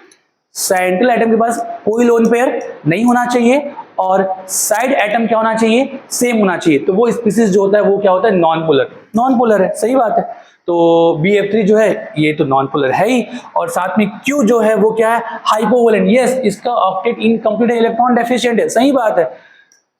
सेंट्रल एटम के पास कोई लोन पेयर नहीं होना चाहिए और साइड एटम क्या होना चाहिए, सेम होना चाहिए। तो वो स्पीसीज जो होता है वो क्या होता है, नॉन पोलर। नॉन पोलर है, सही बात है। तो BF3 जो है ये तो नॉन पोलर है ही, और साथ में Q जो है वो क्या है, हाइपोवैलेंट, यस इसका ऑक्टेट इनकम्प्लीट है, इलेक्ट्रॉन डेफिशिएंट है, सही बात है।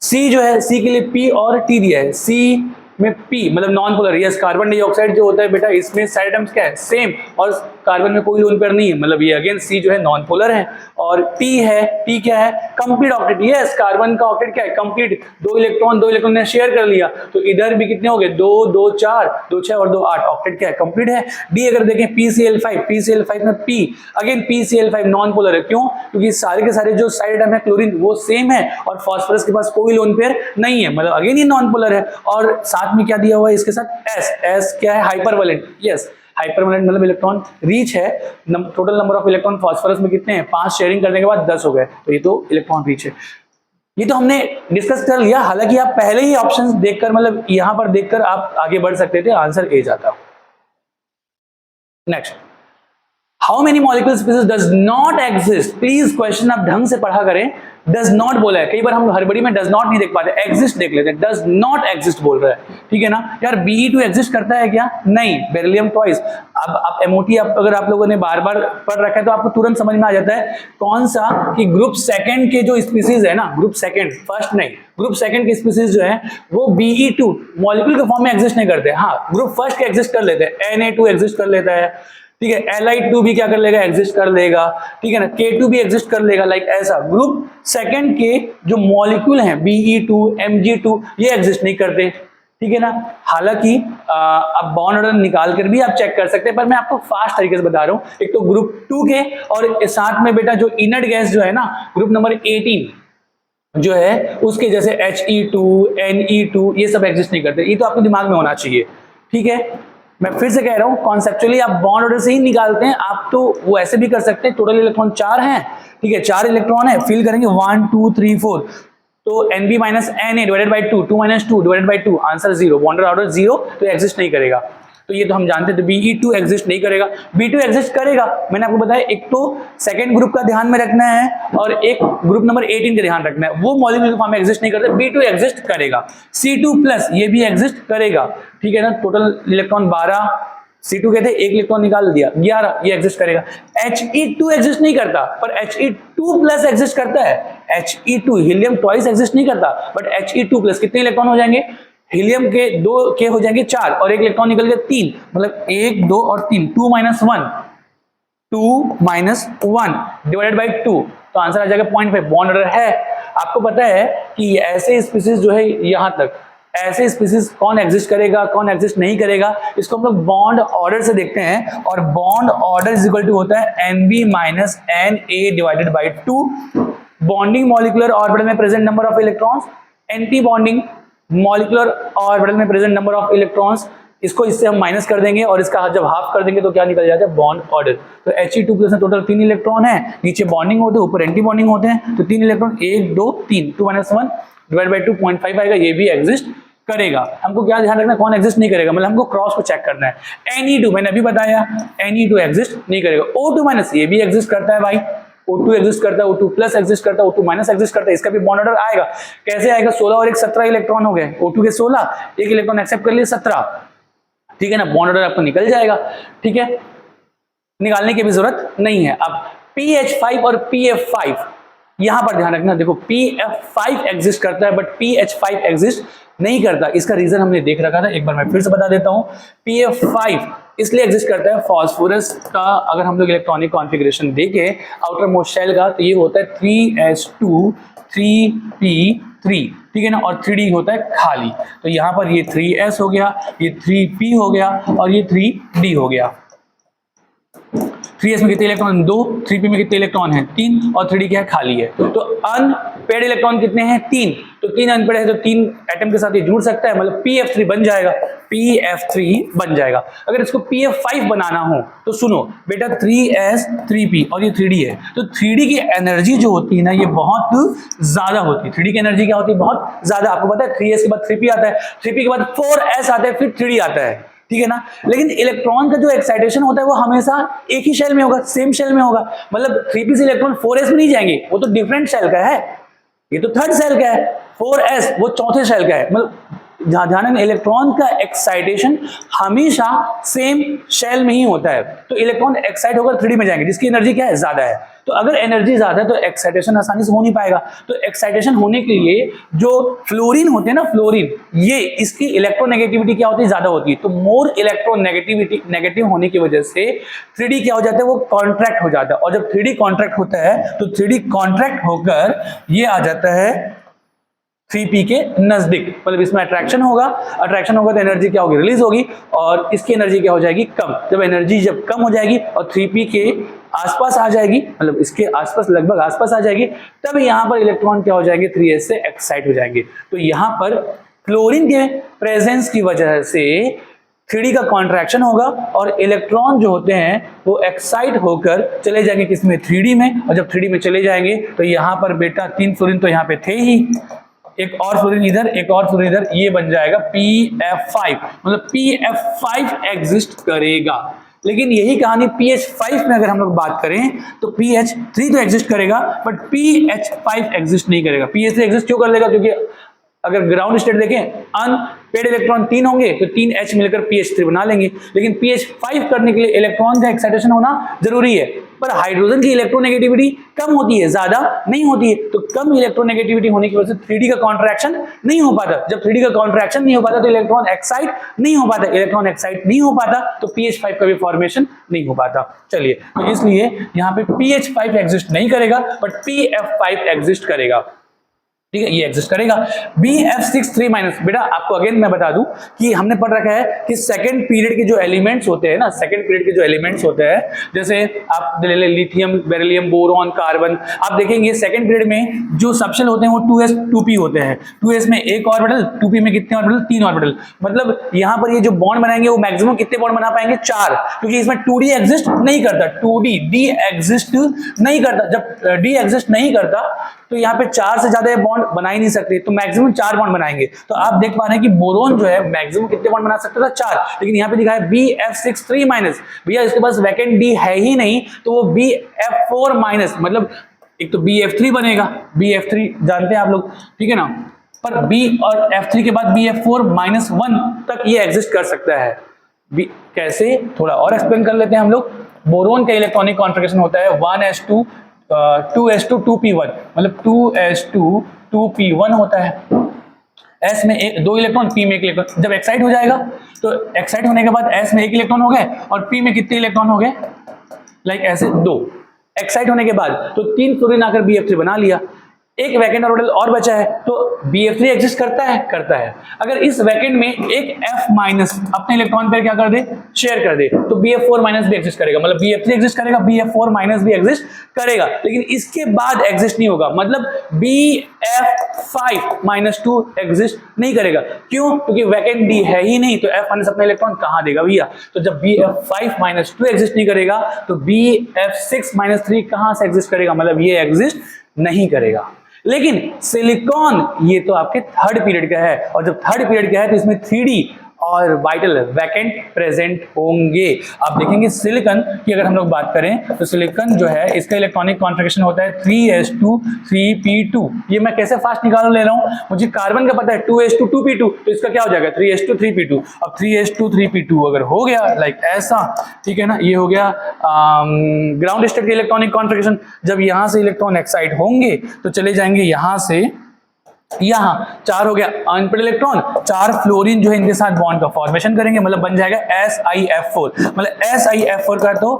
C जो है, C के लिए P और T दिया है, C में P मतलब non polar, yes carbon dioxide जो होता है बेटा इसमें साइड एटम्स क्या है सेम, और कार्बन में कोई लोन पेयर नहीं है, मतलब ये अगेन C जो है नॉन पोलर है। और T है, T क्या है कंप्लीट ऑक्टेट, यस कार्बन का ऑक्टेट क्या है कंप्लीट, 2 इलेक्ट्रॉन ने शेयर कर लिया, तो इधर भी कितने हो गए 2 2 4 2 6 और 2 8, ऑक्टेट क्या है कंप्लीट है। D अगर देखें PCl5 में P again PCl5 non polar है, क्यों क्योंकि सारे के सारे जो साइड एटम है क्लोरीन वो सेम है और फास्फोरस के पास कोई लोन पेयर नहीं है, मतलब अगेन ये नॉन पोलर है। और साथ में क्या दिया हुआ है इसके साथ S क्या है हाइपरवैलेंट, यस हाइपरवैलेंट मतलब इलेक्ट्रॉन रीच है, total number of electron phosphorus में कितने हैं 5, शेयरिंग करने के बाद 10 हो गए, तो ये तो इलेक्ट्रॉन रीच है। ये तो हमने डिस्कस कर लिया, हालांकि आप पहले ही ऑप्शंस देखकर मतलब यहां पर देखकर आप आगे बढ़ सकते थे, आंसर ए जाता। Next, how many molecule species does not exist, please question आप ढंग से पढ़ा करें। डज नॉट बोला है, कई बार हम हड़बड़ी में डज नॉट नहीं देख पाते, एग्जिस्ट देख लेते हैं, डज नॉट एग्जिस्ट बोल रहा है, ठीक है ना यार। Be2 एग्जिस्ट करता है क्या, नहीं, बेरिलियम ट्वाइस। अब आप MOT अगर आप लोगों ने बार बार पढ़ रखा है तो आपको तुरंत समझ में आ जाता है कौन सा, कि ग्रुप सेकंड के जो स्पीसीज है ना, ग्रुप सेकंड फर्स्ट नहीं, ग्रुप सेकंड के स्पीसीज जो है वो Be2 मॉलिक्यूल के फॉर्म में एग्जिस्ट नहीं करते, हाँ ग्रुप फर्स्ट के एग्जिस्ट कर लेते हैं, Na2 एग्जिस्ट कर लेता है, ठीक है, Li2 भी क्या कर लेगा एग्जिस्ट कर लेगा, ठीक है ना, K2 भी एग्जिस्ट कर लेगा, लाइक ऐसा। ग्रुप सेकंड के जो मॉलिक्यूल हैं Be2 Mg2 ये एग्जिस्ट नहीं करते, ठीक है ना। हालांकि अब बॉन्ड ऑर्डर निकाल कर भी आप चेक कर सकते हैं, पर मैं आपको फास्ट तरीके से बता रहा हूं। एक तो ग्रुप 2 के और साथ में बेटा जो इनर्ट गैस जो है ना ग्रुप नंबर 18 जो है उसके जैसे He2 Ne2 ये सब एग्जिस्ट नहीं करते, ये तो आपको दिमाग में होना चाहिए, ठीक है। मैं फिर से कह रहा हूं कॉन्सेप्चुअली आप बॉन्ड ऑर्डर से ही निकालते हैं, आप तो वो ऐसे भी कर सकते हैं, टोटल इलेक्ट्रॉन 4 हैं, ठीक है 4 इलेक्ट्रॉन है, फिल करेंगे 1 2 3 4, तो Nb minus Na divided by 2, 2 minus 2 divided by 2, answer 0, bond order 0, तो एग्जिस्ट नहीं करेगा, तो ये तो हम जानते थे। तो Be2 एग्जिस्ट नहीं करेगा, B2 एग्जिस्ट करेगा, मैंने आपको बताया एक तो सेकंड ग्रुप का ध्यान में रखना है और एक ग्रुप नंबर 18 का ध्यान रखना है, वो मॉलिक्यूल फॉर्म में एग्जिस्ट नहीं करते, B2 एग्जिस्ट करेगा। C2 प्लस ये भी एग्जिस्ट करेगा, ठीक है ना, टोटल इलेक्ट्रॉन 12, C2 कहते हैं एक इलेक्ट्रॉन निकाल दिया 11, ये एग्जिस्ट करेगा। He2 एग्जिस्ट नहीं करता पर He2 प्लस एग्जिस्ट करता है। He2 हीलियम ट्वाइस एग्जिस्ट नहीं करता बट He2 प्लस कितने इलेक्ट्रॉन हो जाएंगे, हीलियम के 2 के हो जाएंगे 4 और एक इलेक्ट्रॉन निकल गया 3, मतलब 1 2 और 3, 2 माइनस 1 डिवाइडेड बाई 2, तो आंसर आ जाएगा 0.5, बॉन्ड ऑर्डर है। आपको पता है कि ऐसे स्पीसीज जो है यहां तक ऐसे स्पीसीज कौन एग्जिस्ट करेगा कौन एग्जिस्ट नहीं करेगा, इसको हम लोग बॉन्ड ऑर्डर से देखते हैं, और bond order is equal to होता है Nb minus Na divided by 2, bonding molecular orbital में present number of electrons, anti bonding molecular orbital में प्रेजेंट नंबर ऑफ इलेक्ट्रॉन्स, इसको इससे हम माइनस कर देंगे और इसका जब हाफ कर देंगे तो क्या निकल जाता है बॉन्ड ऑर्डर। तो He2 प्लस में टोटल 3 इलेक्ट्रॉन है, नीचे बॉन्डिंग होते हैं ऊपर एंटी बॉन्डिंग होते हैं, तो 3 इलेक्ट्रॉन 1 2 3, 2 माइनस 1 डिवाइड बाई 2 0.5 आएगा, ये भी एग्जिस्ट करेगा। हमको क्या ध्यान रखना कौन एग्जिस्ट नहीं करेगा, मतलब हमको क्रॉस को चेक करना है। Ne2 मैंने अभी बताया Ne2 एग्जिस्ट नहीं करेगा। O2 माइनस ये भी एग्जिस्ट करता है भाई, O2 एग्जिस्ट करता है, O2 प्लस एग्जिस्ट करता है, O2 माइनस एग्जिस्ट करता है, इसका भी बॉन्ड ऑर्डर आएगा। कैसे आएगा, 16 और 1 17 इलेक्ट्रॉन हो गए, O2 के 16, एक इलेक्ट्रॉन एक्सेप्ट कर लिए 17, ठीक है ना, बॉन्ड ऑर्डर आपको निकल जाएगा, ठीक है, निकालने की भी जरूरत नहीं है। अब PH5 और PF5 यहां पर ध्यान रखना, देखो PF5 एग्जिस्ट करता है बट PH5 एग्जिस्ट नहीं करता, इसका रीजन हमने देख रखा था, एक बार मैं फिर से बता देता हूं। PF5 इसलिए एग्जिस्ट करता है, फास्फोरस का अगर हम लोग इलेक्ट्रॉनिक कॉन्फ़िगरेशन देखें आउटर मोस्ट शेल का, तो ये होता है 3s2 3p3, ठीक है ना, और 3d होता है खाली, तो यहां पर ये 3s हो गया, ये 3p हो गया और ये 3d हो गया। 3s में कितने इलेक्ट्रॉन 2, 3p में कितने इलेक्ट्रॉन हैं 3 और 3d क्या है खाली है, तो अनपेड इलेक्ट्रॉन कितने हैं 3, तो 3 अनपेड है तो 3 एटम के साथ ये जुड़ सकता है, मतलब PF3 बन जाएगा, PF3 बन जाएगा। अगर इसको PF5 बनाना हो तो सुनो बेटा 3s 3p और ये 3d है, तो 3d की एनर्जी जो होती है ना ये बहुत ज्यादा होती है, 3d की एनर्जी क्या होती है बहुत ज्यादा। आपको पता है 3s के बाद 3p आता है, 3p के बाद 4s आता है, फिर 3d आता है, ठीक है ना। लेकिन इलेक्ट्रॉन का जो एक्साइटेशन होता है वो हमेशा एक ही शेल में होगा, सेम शेल में होगा, मतलब 3p से इलेक्ट्रॉन 4s में नहीं जाएंगे, वो तो डिफरेंट शेल का है, ये तो थर्ड शेल का है, 4s वो चौथे शेल का है, मतलब ध्यान में इलेक्ट्रॉन का एक्साइटेशन हमेशा सेम शेल में ही होता है, तो इलेक्ट्रॉन एक्साइट होकर 3d में जाएंगे जिसकी एनर्जी क्या है ज्यादा है। तो अगर एनर्जी ज्यादा है तो एक्साइटेशन आसानी से हो नहीं पाएगा। तो एक्साइटेशन होने के लिए जो फ्लोरीन होते हैं ना, फ्लोरीन, ये इसकी इलेक्ट्रोनेगेटिविटी क्या होती है, ज्यादा होती है। तो मोर इलेक्ट्रोनेगेटिविटी नेगेटिव होने की वजह से 3D क्या हो जाता है, वो कॉन्ट्रैक्ट हो जाता है। और जब 3D कॉन्ट्रैक्ट होता है तो 3D कॉन्ट्रैक्ट होकर ये आ जाता है 3p के नजदीक, मतलब इसमें अट्रैक्शन होगा तो एनर्जी क्या होगी, रिलीज होगी, और इसकी एनर्जी क्या हो जाएगी, कम। जब एनर्जी जब कम हो जाएगी और 3p के आसपास आ जाएगी, मतलब इसके आसपास, लगभग आसपास आ जाएगी, तब यहां पर इलेक्ट्रॉन क्या हो जाएंगे, 3s से एक्साइट हो जाएंगे। तो यहां पर क्लोरीन के प्रेजेंस की वजह से 3D का कॉन्ट्रैक्शन होगा और इलेक्ट्रॉन जो होते हैं वो एक्साइट होकर चले जाएंगे किसमें, 3D में। और जब 3D में चले जाएंगे तो यहां पर बेटा 3 फ्लोरीन तो यहां पे थे ही, एक और फ्लोरीन इधर, एक और फ्लोरीन इधर, ये बन जाएगा PF5, मतलब PF5 एग्जिस्ट करेगा। लेकिन यही कहानी PH5 में अगर हम लोग बात करें तो PH3 तो एग्जिस्ट करेगा बट PH5 एग्जिस्ट नहीं करेगा। PH3 एग्जिस्ट क्यों कर लेगा, क्योंकि अगर ग्राउंड स्टेट देखें, अनपेड इलेक्ट्रॉन 3 होंगे तो 3H मिलकर PH3 बना लेंगे। लेकिन PH5 करने के लिए इलेक्ट्रॉन का एक्साइटेशन होना जरूरी है, पर हाइड्रोजन की इलेक्ट्रोनेगेटिविटी कम होती है, ज्यादा नहीं होती है। तो कम इलेक्ट्रोनेगेटिविटी होने की वजह से 3D का कॉन्ट्रैक्शन नहीं हो पाता। जब 3D का कॉन्ट्रैक्शन नहीं हो पाता तो इलेक्ट्रॉन एक्साइट नहीं हो पाता। इलेक्ट्रॉन एक्साइट नहीं हो पाता तो PH5 का भी फॉर्मेशन नहीं हो पाता। चलिए, तो इसलिए यहाँ पे PH5 एग्जिस्ट नहीं करेगा बट PF5 एग्जिस्ट करेगा। ठीक है, ये एग्जिस्ट करेगा। BF63 माइनस, बेटा आपको अगेन मैं बता दूं कि हमने पढ़ रखा है कि सेकंड पीरियड के जो एलिमेंट्स होते हैं ना, सेकंड पीरियड के जो एलिमेंट्स होते हैं, जैसे आप ले ले लिथियम, बेरिलियम, बोरॉन, कार्बन, आप देखेंगे सेकंड पीरियड में जो सबशेल होते हैं वो 2s 2p होते हैं। 2s में एक ऑर्बिटल, 2p में कितने ऑर्बिटल, 3 ऑर्बिटल। मतलब यहां पर ये जो बॉन्ड बनाएंगे वो मैक्सिमम कितने बॉन्ड बना पाएंगे, 4, क्योंकि इसमें 2d एग्जिस्ट नहीं करता, 2d d एग्जिस्ट नहीं करता। जब d एग्जिस्ट नहीं करता तो यहाँ पे 4 से ज्यादा बॉन्ड बना ही नहीं सकते, तो मैक्सिमम 4 बॉन्ड बनाएंगे। तो आप देख पा रहे हैं कि बोरोन जो है मैक्सिमम कितने बॉन्ड बना सकता था, 4, लेकिन यहाँ पे लिखा है BF63 माइनस। भैया इसके पास वैकेंट D है ही नहीं तो वो BF4 माइनस, मतलब एक तो BF3 बनेगा, BF3 जानते हैं आप लोग, ठीक है ना, पर B और F3 के बाद BF4 माइनस 1 तक ये एग्जिस्ट कर सकता है। कैसे, थोड़ा और एक्सप्लेन कर लेते हैं हम लोग। बोरोन का इलेक्ट्रॉनिक कॉन्फिगरेशन होता है 1s2 2s2 2p1, मतलब 2s2 2p1 होता है। s में दो इलेक्ट्रॉन, p में एक इलेक्ट्रॉन। जब एक्साइट हो जाएगा तो एक्साइट होने के बाद s में एक इलेक्ट्रॉन हो गए और p में कितने इलेक्ट्रॉन हो गए, लाइक ऐसे 2। एक्साइट होने के बाद तो 3 फ्लोरीन आकर BF3 बना लिया, एक वैकेंट ऑर्बिटल और बचा है तो BF3 एग्जिस्ट करता है, करता है। अगर इस वैकेंट में एक F माइनस अपने इलेक्ट्रॉन पर क्या कर दे, शेयर कर दे, तो BF4 माइनस भी एग्जिस्ट करेगा, मतलब BF3 एग्जिस्ट करेगा, BF4 माइनस भी एग्जिस्ट करेगा, लेकिन इसके बाद एग्जिस्ट नहीं होगा, मतलब BF5 माइनस 2 एग्जिस्ट नहीं करेगा। क्यों, क्योंकि वैकेंट D है ही नहीं, तो F माइनस अपना इलेक्ट्रॉन कहां देगा भैया। तो जब BF5 माइनस 2 एग्जिस्ट नहीं करेगा तो BF6 माइनस 3 कहां से एग्जिस्ट करेगा, मतलब ये एग्जिस्ट नहीं करेगा। लेकिन सिलिकॉन ये तो आपके थर्ड पीरियड का है, और जब थर्ड पीरियड का है तो इसमें 3D और वाइटल वैकेंट प्रेजेंट होंगे। आप देखेंगे सिलिकॉन की अगर हम लोग बात करें तो सिलिकॉन जो है इसका इलेक्ट्रॉनिक कॉन्फिगरेशन होता है 3s2 3p2। ये मैं कैसे फास्ट निकाल ले रहा हूं, मुझे कार्बन का पता है 2s2 2p2, तो इसका क्या हो जाएगा 3s2 3p2। अब 3s2 3p2 अगर हो गया लाइक ऐसा, ठीक है ना, ये हो गया ग्राउंड स्टेट के इलेक्ट्रॉनिक कॉन्फिगरेशन। जब यहां से इलेक्ट्रॉन एक्साइट होंगे तो चले जाएंगे यहां से यहां, 4 हो गया अनपेड इलेक्ट्रॉन, 4 फ्लोरीन जो है इनके साथ बॉन्ड का फॉर्मेशन करेंगे, मतलब बन जाएगा SiF4, मतलब SiF4 का तो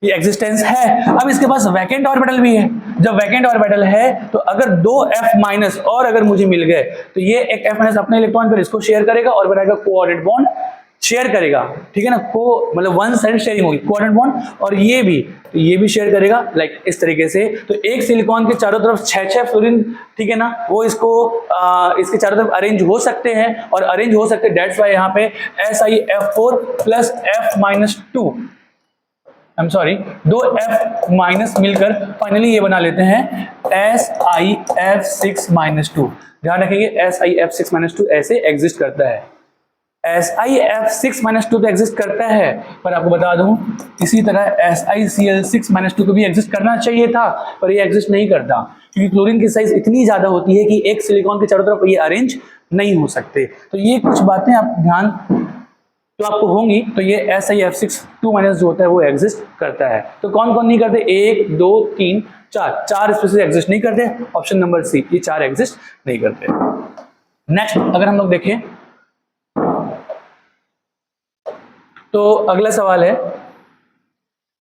ये एग्जिस्टेंस है। अब इसके पास वैकेंट ऑर्बिटल भी है, जब वैकेंट ऑर्बिटल है तो अगर 2 F माइनस और अगर मुझे मिल गए तो ये एक F माइनस अपने इलेक्ट्रॉन पर इसको शेयर करेगा और बनाएगा कोऑर्डिनेट बॉन्ड, शेयर करेगा, ठीक है ना, को मतलब वन साइड शेयरिंग होगी कोऑर्डिनेट बॉन्ड, और ये भी शेयर करेगा लाइक इस तरीके से। तो एक सिलिकॉन के चारों तरफ 6 फ्लोरीन, ठीक है ना, वो इसको इसके चारों तरफ अरेंज हो सकते हैं और अरेंज हो सकते हैं, दैट्स वाई यहाँ पे SiF4 plus F minus 2, I am sorry 2 F minus मिलकर फाइनली ये बना लेते हैं SiF6 माइनस 2। ध्यान रखिए SiF6 माइनस 2 ऐसे एग्जिस्ट करता है। SiF6 माइनस 2 तो एग्जिस्ट करता है, पर आपको बता दूं इसी तरह SiCl6 माइनस 2 को भी एग्जिस्ट करना चाहिए था, पर ये एग्जिस्ट नहीं करता क्योंकि क्लोरीन की साइज इतनी ज्यादा होती है कि एक सिलिकॉन के चारों तरफ ये अरेंज नहीं हो सकते। तो ये कुछ बातें आप ध्यान, तो आपको होंगी, तो ये SiF6 2 माइनस जो होता है वो एग्जिस्ट करता है। तो कौन कौन नहीं करते, 1 2 3 4, 4 स्पीसीज एग्जिस्ट नहीं करते, ऑप्शन नंबर सी, ये 4 एग्जिस्ट नहीं करते। नेक्स्ट अगर हम लोग देखें तो अगला सवाल है,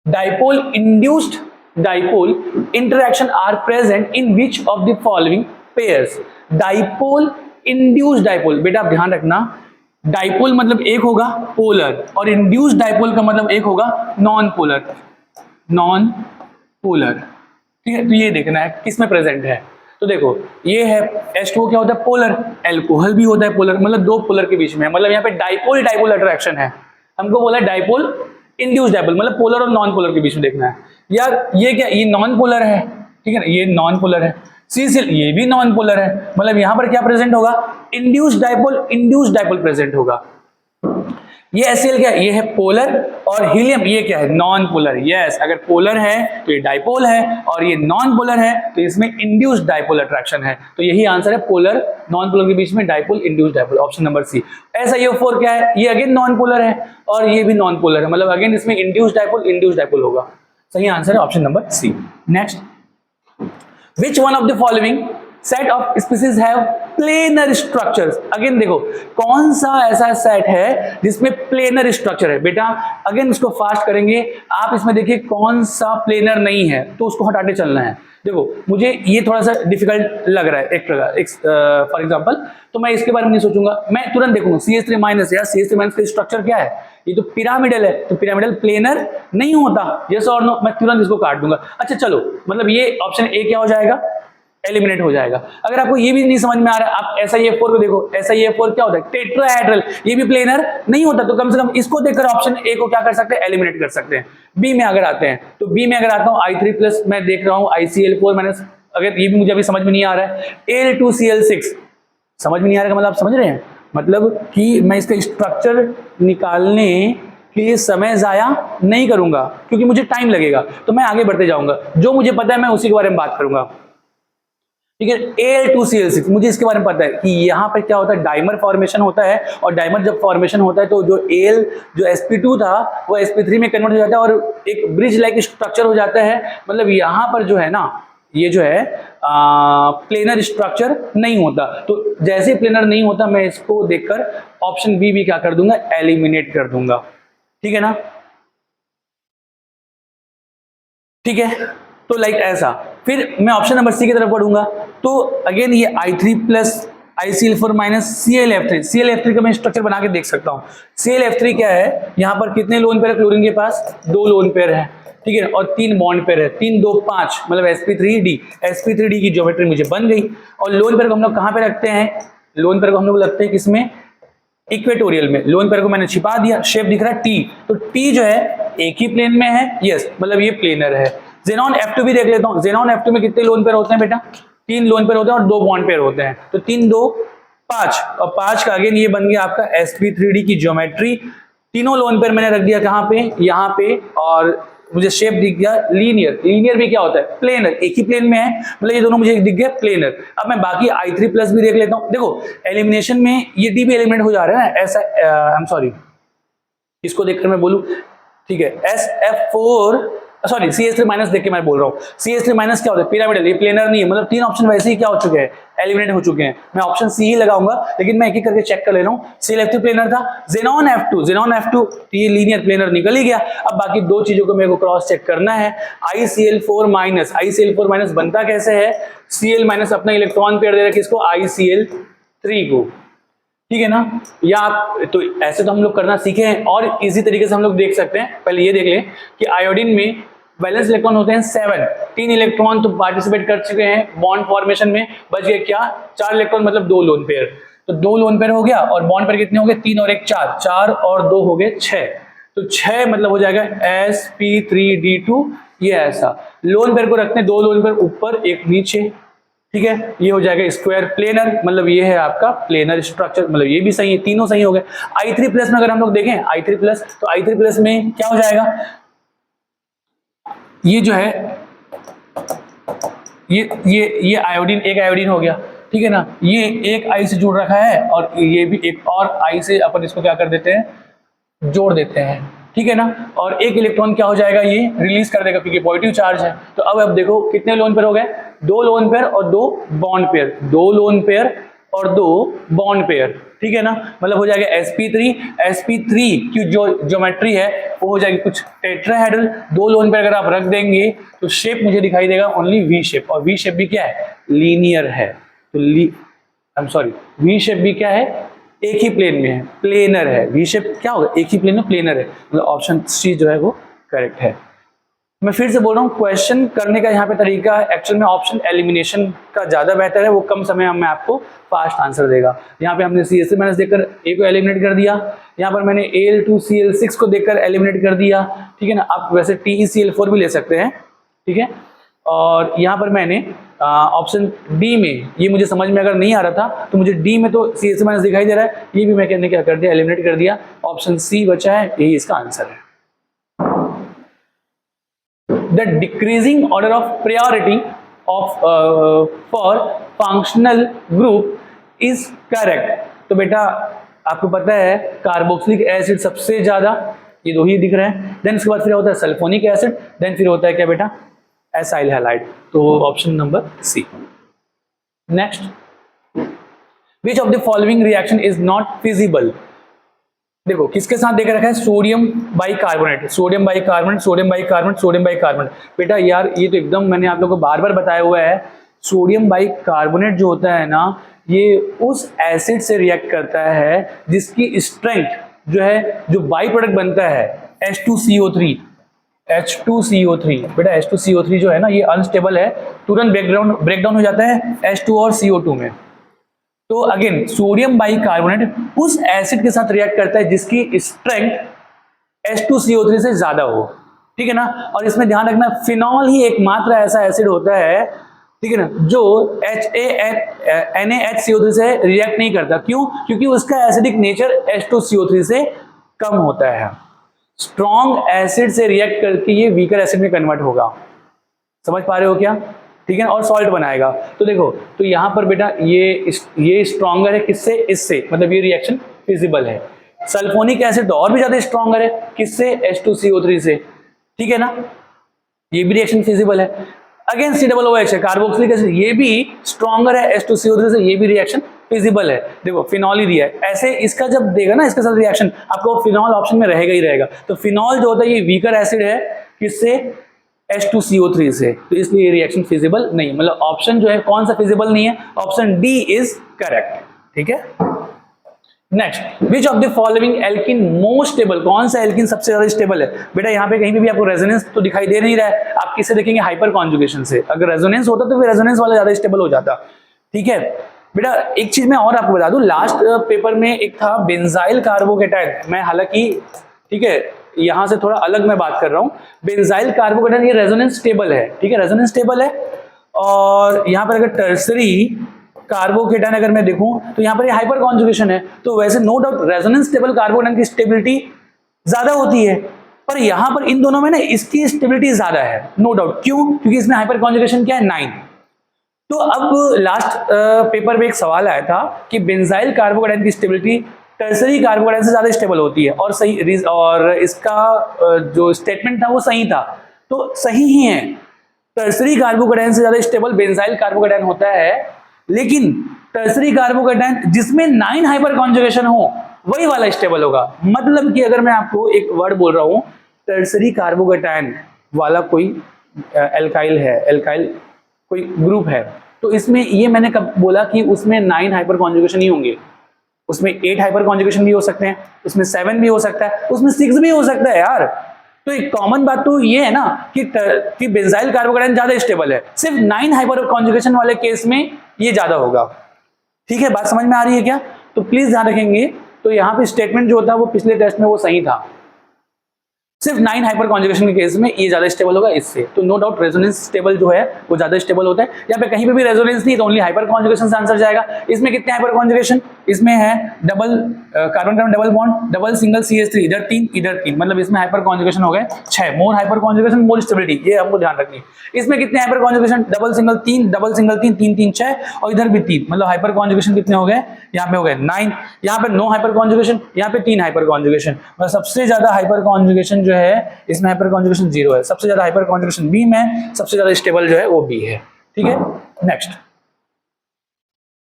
dipole induced dipole interaction are present in which of the following pairs. Dipole induced dipole, बेटा आप ध्यान रखना, डाइपोल मतलब एक होगा पोलर और इंड्यूस्ड डाइपोल का मतलब एक होगा नॉन पोलर, नॉन पोलर, ठीक है। तो ये देखना है किस में प्रेजेंट है। तो देखो ये है H2O, क्या होता है पोलर, एल्कोहल भी होता है पोलर, मतलब दो पोलर के बीच में, मतलब यहाँ पे डाइपोल डाइपोल अट्रैक्शन है। हमको बोला डाइपोल इंड्यूस्ड डाइपोल, मतलब पोलर और नॉन पोलर के बीच में देखना है। यार ये क्या, ये नॉन पोलर है, ठीक है ना, ये नॉन पोलर है। CCl ये भी नॉन पोलर है, मतलब यहां पर क्या प्रेजेंट होगा, इंड्यूस्ड डाइपोल प्रेजेंट होगा। ये HCl क्या है, ये है पोलर, और हीलियम ये क्या है, नॉन पोलर। यस, अगर पोलर है तो ये डाइपोल है, और ये नॉन पोलर है तो इसमें इंड्यूस्ड डाइपोल अट्रैक्शन है। तो यही आंसर है, पोलर नॉन पोलर के बीच में dipole induced dipole, option number C. SiO4 क्या है, ये अगेन नॉन पोलर है और ये भी नॉन पोलर है, मतलब अगेन इसमें इंड्यूस्ड डाइपोल होगा। सही आंसर है option number C. Next, which one of the following set of species have planar structures। Again देखो कौन सा ऐसा सेट है जिसमें प्लेनर स्ट्रक्चर है। बेटा अगेन इसको फास्ट करेंगे, आप इसमें देखिए कौन सा प्लेनर नहीं है तो उसको हटाते चलना है। देखो मुझे ये थोड़ा सा डिफिकल्ट लग रहा है एक प्रकार, फॉर एग्जांपल, तो मैं इसके बारे में नहीं सोचूंगा, मैं तुरंत देखूंगा CH3 माइनस, या CH3 माइनस का स्ट्रक्चर क्या है, ये तो पिरामिडल है, तो पिरामिडल प्लेनर नहीं होता, यस और नो, मैं तुरंत इसको काट दूंगा। अच्छा चलो, मतलब ये ऑप्शन ए क्या हो जाएगा, एलिमिनेट हो जाएगा। अगर आपको ये भी नहीं समझ में आ रहा है, आप SiF4 को देखो, SiF4 क्या होता है, टेट्राहेड्रल, ये भी प्लेनर नहीं होता, तो कम से कम इसको देखकर ऑप्शन ए को क्या कर सकते हैं, एलिमिनेट कर सकते हैं। बी में अगर आते हैं, तो बी में अगर आता हूं I3+ मैं देख रहा हूं ICl4 माइनस, अगर ये भी मुझे अभी समझ में नहीं आ रहा है, Al2Cl6 समझ में नहीं आ रहा है, मतलब आप समझ रहे हैं, मतलब कि मैं इसका स्ट्रक्चर निकालने के लिए समय जाया नहीं करूंगा क्योंकि मुझे टाइम लगेगा, तो मैं आगे बढ़ते जाऊंगा, जो मुझे पता है मैं उसी के बारे में बात करूंगा, ठीक है। Al2Cl6 मुझे इसके बारे में पता है कि यहाँ पर क्या होता है, डाइमर फॉर्मेशन होता है, और डाइमर जब फॉर्मेशन होता है तो जो जो sp2 था वो sp3 में कन्वर्ट हो जाता है और एक ब्रिज लाइक स्ट्रक्चर हो जाता है। मतलब यहाँ पर जो है ना, ये जो है प्लेनर स्ट्रक्चर नहीं होता, तो जैसे प्लेनर नहीं होता मैं इसको देखकर ऑप्शन बी भी क्या कर दूंगा, एलिमिनेट कर दूंगा, ठीक है ना, ठीक है। तो लाइक ऐसा, फिर मैं ऑप्शन नंबर सी की तरफ बढ़ूंगा, तो अगेन ये I3+ ICl4 माइनस ClF3 का मैं स्ट्रक्चर बना के देख सकता हूं। ClF3 क्या है, यहां पर कितने लोन पेयर है क्लोरीन के पास, 2 लोन पेयर है, ठीक है, और 3 बॉन्ड पेयर है, 3 2 5, मतलब sp3d की ज्योमेट्री मुझे बन गई। और लोन पेयर को हम लोग कहां पे रखते हैं, लोन पेयर को हम लोग लगते हैं किसमें, इक्वेटोरियल में। लोन पेयर को मैंने छिपा दिया, शेप दिख रहा है T, तो T जो है एक ही प्लेन में है, यस, मतलब ये प्लेनर है। Xenon F2 भी देख लेता हूं, Xenon F2 में कितने लोन पेयर होते हैं बेटा, 3 लोन पेयर होते हैं और 2 बॉन्ड पेयर होते हैं, तो 3 2 5, और 5 का अगेन ये बन गया आपका sp3d की ज्योमेट्री। तीनों लोन पेयर मैंने रख दिया कहां पे, यहां पे, और मुझे शेप दिख गया लीनियर भी क्या होता है, प्लेनर, एक ही प्लेन में है, मतलब ये दोनों मुझे दिख गया प्लेनर। अब मैं बाकी I3+ भी देख लेता हूं। देखो एलिमिनेशन में ये डी भी एलिमिनेट हो जा रहा है ना, ऐसा आई एम सॉरी, इसको देखकर मैं बोलूं, ठीक है, SF4 सॉरी CH3 माइनस देख के मैं बोल रहा हूँ, CH3 माइनस क्या होता है, पिरामिडल, ये प्लेनर नहीं है, मतलब 3 ऑप्शन वैसे ही क्या हो चुके हैं, एलिमिनेट हो चुके हैं। मैं ऑप्शन सी ही लगाऊंगा, लेकिन मैं एक एक करके चेक कर ले रहा हूँ। ClF3 प्लेनर था, Xenon F2 ये लीनियर प्लेनर निकल ही गया। अब बाकी 2 चीजों को मेरे को क्रॉस चेक करना है। ICl4 माइनस बनता कैसे है, Cl माइनस अपना इलेक्ट्रॉन पेयर दे रहा है किसको, ICl3 को, ठीक है ना। या आप तो ऐसे तो हम लोग करना सीखे हैं, और इजी तरीके से हम लोग देख सकते हैं। पहले ये देख लें कि आयोडीन में वैलेंस इलेक्ट्रॉन होते हैं 7, 3 इलेक्ट्रॉन तो पार्टिसिपेट कर चुके हैं बॉन्ड फॉर्मेशन में, बच गए क्या, 4 इलेक्ट्रॉन, मतलब 2 लोन पेयर, तो 2 लोन पेयर हो गया, और बॉन्ड पेयर कितने हो गए, 3 और 1 4, 4 और 2 हो गए 6, तो 6 मतलब हो जाएगा sp3d2। ये ऐसा लोन पेयर को रखते हैं, 2 लोन पेयर ऊपर 1 नीचे, ठीक है, ये हो जाएगा स्क्वायर प्लेनर, मतलब ये है आपका प्लेनर स्ट्रक्चर, मतलब ये भी सही है, तीनों सही हो गए। I3+ में अगर हम लोग देखें I3+, तो I3+ में क्या हो जाएगा, ये जो है ये आयोडीन, एक आयोडीन हो गया, ठीक है ना, ये एक आई से जुड़ रखा है, और ये भी एक और आई से, अपन इसको क्या कर देते हैं, जोड़ देते हैं, ठीक है ना, और एक इलेक्ट्रॉन क्या हो जाएगा, ये रिलीज कर देगा क्योंकि पॉजिटिव चार्ज है। तो अब देखो कितने लोन पेयर हो गए, 2 लोन पेयर और 2 बॉन्ड पेयर, 2 लोन पेयर और 2 बॉन्ड पेयर, ठीक है ना, मतलब हो जाएगा sp3 की जो ज्योमेट्री है वो हो जाएगी कुछ टेट्राहेड्रल। 2 लोन पेयर अगर आप रख देंगे तो शेप मुझे दिखाई देगा ओनली वी शेप, और वी शेप भी क्या है, लीनियर है। तो वी शेप भी क्या है, एक ही प्लेन में है, प्लेनर है। वी शेप क्या होगा, एक ही प्लेन में प्लेनर है, मतलब ऑप्शन सी जो है वो करेक्ट है। मैं फिर से बोल रहा हूँ, क्वेश्चन करने का यहाँ पे तरीका एक्चुअल में ऑप्शन एलिमिनेशन का ज्यादा बेहतर है, वो कम समय में आपको फास्ट आंसर देगा। यहाँ पे हमने CH3 माइनस देखकर ए को एलिमिनेट कर दिया, यहाँ पर मैंने Al2Cl6 को देखकर एलिमिनेट कर दिया, ठीक है ना। आप वैसे TeCl4 भी ले सकते हैं, ठीक है। और यहाँ पर मैंने ऑप्शन डी में, ये मुझे समझ में अगर नहीं आ रहा था तो मुझे डी में तो CH3 माइनस दिखाई दे रहा है, ये भी मैंने क्या कर दिया, एलिमिनेट कर दिया। ऑप्शन सी बचा है, यही इसका आंसर है। The decreasing order of priority of for functional group is correct। तो बेटा आपको पता है कार्बोक्सिलिक एसिड सबसे ज्यादा, ये दो ही दिख रहे हैं, देन उसके बाद फिर होता है सल्फोनिक एसिड, देन फिर होता है क्या बेटा, एसाइल हैलाइड। तो option number C. Next, which of the following reaction is not feasible. देखो किसके साथ देकर रखा है, sodium bicarbonate, sodium bicarbonate, sodium bicarbonate, sodium bicarbonate. बेटा यार ये तो एकदम मैंने आप लोगों को बार बार बताया हुआ है, सोडियम बाइकार्बोनेट जो होता है ना, ये उस एसिड से रिएक्ट करता है जिसकी स्ट्रेंथ जो है, जो बाई प्रोडक्ट बनता है H2CO3, H2CO3। बेटा H2CO3 जो है ना, ये अनस्टेबल है, तुरंत ब्रेकडाउन हो जाता है H2 और CO2 में। तो अगेन सोडियम बाइकार्बोनेट उस एसिड के साथ रिएक्ट करता है जिसकी स्ट्रेंथ H2CO3 से ज्यादा हो, ठीक है ना। और इसमें ध्यान रखना, फिनॉल ही एकमात्र ऐसा एसिड होता है, ठीक है ना, जो NaHCO3 से रिएक्ट नहीं करता। क्यों? क्योंकि उसका एसिडिक नेचर H2CO3 से कम होता है। स्ट्रॉन्ग एसिड से रिएक्ट करके ये वीकर एसिड में कन्वर्ट होगा, समझ पा रहे हो क्या, ठीक है, और सॉल्ट बनाएगा। तो देखो, तो यहां पर बेटा ये स्ट्रॉन्गर है किससे, इससे, मतलब ये रिएक्शन फिजिबल है। सल्फोनिक एसिड तो और भी ज्यादा स्ट्रॉन्गर है, किससे, H2CO3 से, ठीक है ना, ये भी रिएक्शन फिजिबल है। अगेन COOH है, कार्बोक्सिलिक एसिड, ये भी स्ट्रॉन्गर है H2CO3 से, ये भी रिएक्शन फिजिबल है। देखो फिनॉल ही दिया है, ऐसे इसका जब देगा ना इसके साथ रिएक्शन, आपको फिनॉल ऑप्शन में रहेगा ही रहेगा। तो फिनॉल जो होता है ये वीकर एसिड है, किससे, H2CO3 से, तो इसलिए ये रिएक्शन फिजिबल नहीं, मतलब ऑप्शन जो है कौन सा फिजिबल नहीं है, ऑप्शन डी इज करेक्ट, ठीक है। Next, which of the following alkene most stable, कौन सा एल्किन सबसे ज्यादा स्टेबल है। बेटा यहाँ पे कहीं भी आपको रेजोनेंस तो दिखाई दे नहीं रहा है, आप किससे देखेंगे, हाइपर कॉन्जुगेशन से। अगर रेजोनेंस होता तो फिर रेजोनेंस वाला ज्यादा स्टेबल हो जाता, ठीक है। बेटा एक चीज मैं और आपको बता दूं, लास्ट पेपर में एक था बेंजाइल कार्बोकेटाइन, मैं हालांकि ठीक है यहां से थोड़ा अलग मैं बात कर रहा हूं, बेंजाइल कार्बोकेटाइन ये रेजोनेंस स्टेबल है, ठीक है, रेजोनेंस स्टेबल है। और यहां पर अगर टर्सरी कार्बोकेटाइन अगर मैं देखूं तो यहां पर ये हाइपर कॉन्जुगेशन है, तो वैसे no doubt resonance stable carbocation की स्टेबिलिटी ज्यादा होती है, पर यहां पर इन दोनों में ना इसकी स्टेबिलिटी ज्यादा है, नो डाउट। क्यों? क्योंकि इसमें हाइपर कॉन्जुगेशन क्या है, 9। तो अब लास्ट पेपर में एक सवाल आया था कि बेंजाइल कार्बोकेटाइन की स्टेबिलिटी टर्सरी कार्बोकेटाइन से ज्यादा स्टेबल होती है, और सही, और इसका जो स्टेटमेंट था वो सही था, तो सही ही है, टर्सरी कार्बोकेटाइन से ज्यादा स्टेबल बेंजाइल कार्बोकेटाइन होता है। लेकिन टर्सरी कार्बोकेटाइन जिसमें 9 हाइपर कॉन्जुगेशन हो वही वाला स्टेबल होगा। मतलब कि अगर मैं आपको एक वर्ड बोल रहा हूं, टर्सरी कार्बोकेटाइन वाला कोई एल्काइल है, एल्काइल कोई ग्रुप है, तो इसमें ये मैंने कब बोला कि उसमें 9 हाइपर कॉन्जुगेशन ही होंगे, उसमें 8 हाइपर कॉन्जुगेशन भी हो सकते हैं, उसमें 7 भी हो सकता है, उसमें 6 भी हो सकता है यार। तो एक कॉमन बात तो ये है ना कि बेंजाइल कार्बोकेटाइन ज्यादा स्टेबल है, सिर्फ 9 हाइपर कॉन्जुगेशन वाले केस में ये ज्यादा होगा, ठीक है, बात समझ में आ रही है क्या। तो प्लीज ध्यान रखेंगे, तो यहाँ पे स्टेटमेंट जो होता है वो पिछले टेस्ट में वो सही था, सिर्फ 9 हाइपर कॉन्जुगेशन के केस में ये ज्यादा स्टेबल होगा इससे। तो नो डाउट रेजोनेंस स्टेबल जो है वो ज्यादा स्टेबल होता है। यहाँ पे कहीं पे भी रेजोनेंस नहीं तो ओनली हाइपर कॉन्जुगेशन से आंसर जाएगा। इसमें कितने हाइपर कॉन्जुगेशन, इसमें है double carbon carbon double bond, double single CH3, इधर तीन, मतलब इसमें हाइपर कॉन्जुगेशन हो गए 6। मोर हाइपर कॉन्जुगेशन मोर स्टेबिलिटी, ये हमको ध्यान रखनी है। इसमें कितने hyper conjugation, double single 3, double single 3, 3 3 6, और इधर भी 3, मतलब हाइपर कॉन्जुगेशन कितने हो गए, यहाँ पे हो गए 9। यहाँ पे नो हाइपर कॉन्जुगेशन, यहाँ पे 3 हाइपर कॉन्जुगेशन, मतलब सबसे ज्यादा हाइपर कॉन्जुगेशन जो है इसमें हाइपर कॉन्जुगेशन 0 है, सबसे ज्यादा हाइपर कॉन्जुगेशन बी में, सबसे ज्यादा स्टेबल जो है वो बी है। ठीक है, नेक्स्ट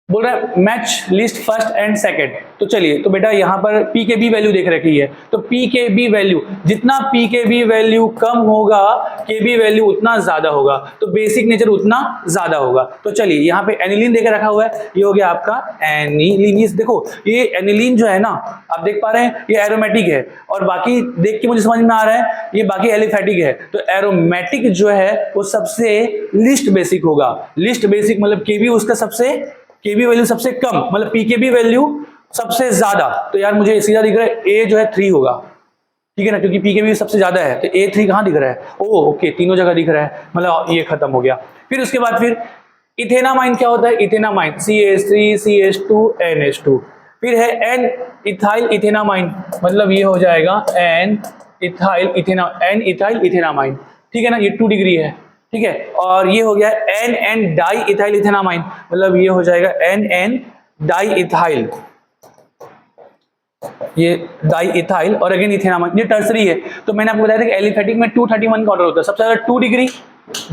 बोल रहा है match list first and second. तो चलिए, तो बेटा यहाँ पर पी के बी वैल्यू देख रखी है, तो पी के बी वैल्यू, जितना पी के बी वैल्यू कम होगा के बी वैल्यू उतना ज्यादा होगा, तो बेसिक नेचर उतना ज्यादा होगा। तो चलिए यहाँ पे एनिलीन देकर रखा हुआ है, ये हो गया आपका एनिलीन। ये देखो, ये एनिलीन जो है ना, आप देख पा रहे हैं ये एरोमेटिक है, और बाकी देख के मुझे समझ में आ रहा है ये बाकी एलिफेटिक है। तो एरोमेटिक जो है वो सबसे लिस्ट बेसिक होगा, लिस्ट बेसिक मतलब के बी उसका सबसे, केबी वैल्यू सबसे कम, मतलब पीकेबी वैल्यू सबसे ज्यादा। तो यार मुझे सीधा दिख रहा है ए जो है 3 होगा, ठीक है ना, क्योंकि पीकेबी सबसे ज्यादा है, तो A3 कहां दिख रहा है, ओ ओके तीनों जगह दिख रहा है, मतलब ये खत्म हो गया। फिर उसके बाद फिर इथेनामाइन क्या होता है, इथेनामाइन CH3 CH2 NH2। फिर है एन इथाइल इथेनामाइन, मतलब ये हो जाएगा एन इथाइल इथेनामाइन, ठीक है ना, ये 2 डिग्री है, ठीक है। और ये हो गया एन डाई इथाइल इथेनामाइन, मतलब ये हो जाएगा एन डाई इथाइल, ये डाई इथाइल और अगेन इथेनामाइन, ये टर्सरी है। तो मैंने आपको बताया था कि एलिफेटिक में 231 का ऑर्डर होता है, सबसे ज्यादा 2 डिग्री,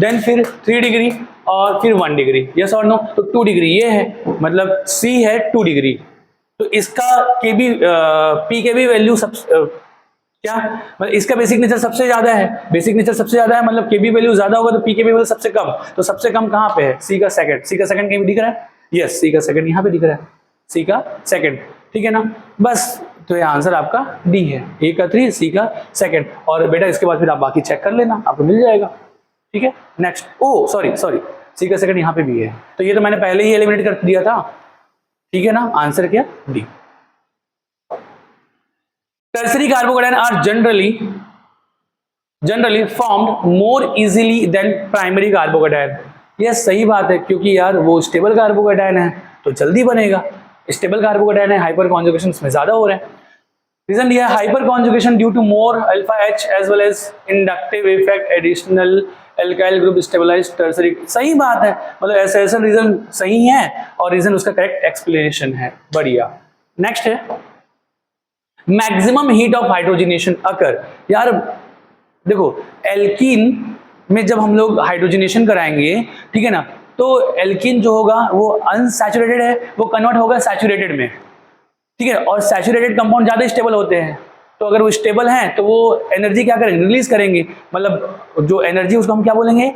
देन फिर 3 डिग्री और फिर 1 डिग्री, यस और नो। तो 2 डिग्री ये है, मतलब सी है 2 डिग्री। तो इसका केबी पी के बी वैल्यू सब क्या, मतलब इसका बेसिक नेचर सबसे ज्यादा है, बेसिक नेचर सबसे ज्यादा है, मतलब केबी वैल्यू ज्यादा होगा तो पी के बी वैल्यू सबसे कम। तो सबसे कम कहां पे है, सी का सेकंड, सी का सेकंड कहीं दिख रहा है, यस सी का सेकंड यहां पे दिख रहा है, सी का सेकंड, ठीक है ना। बस तो ये आंसर आपका डी है, ए का 3 सी का सेकंड। और बेटा इसके बाद फिर आप बाकी चेक कर लेना, आपको मिल जाएगा, ठीक है। नेक्स्ट, ओ सॉरी सी का सेकंड यहाँ पे भी है, तो ये तो मैंने पहले ही एलिमिनेट कर दिया था, ठीक है ना। आंसर क्या, D. Tertiary carbocation are generally formed more easily than primary carbocation। यह सही बात है, क्योंकि यार वो स्टेबल कार्बोकेटायन है तो जल्दी बनेगा, स्टेबल कार्बोकेटायन है, हाइपर कॉन्जुगेशन में ज्यादा हो रहे हैं। रीजन दिया है hyperconjugation due to more alpha H as well as inductive effect additional alkyl group stabilize tertiary. सही बात है, मतलब ऐसा रीजन सही है और रीजन उसका करेक्ट एक्सप्लेनेशन है, बढ़िया। नेक्स्ट है मैक्सिमम हीट ऑफ हाइड्रोजनेशन अकर। यार देखो, एल्कीन में जब हम लोग हाइड्रोजनेशन कराएंगे, ठीक है ना, तो एल्कीन जो होगा वो अनसैचुरेटेड है, वो कन्वर्ट होगा सैचुरेटेड में, ठीक है। और सैचुरेटेड कंपाउंड ज्यादा स्टेबल होते हैं, तो अगर वो स्टेबल हैं तो वो एनर्जी क्या करेंगे, रिलीज करेंगे, मतलब जो एनर्जी उसको हम क्या बोलेंगे,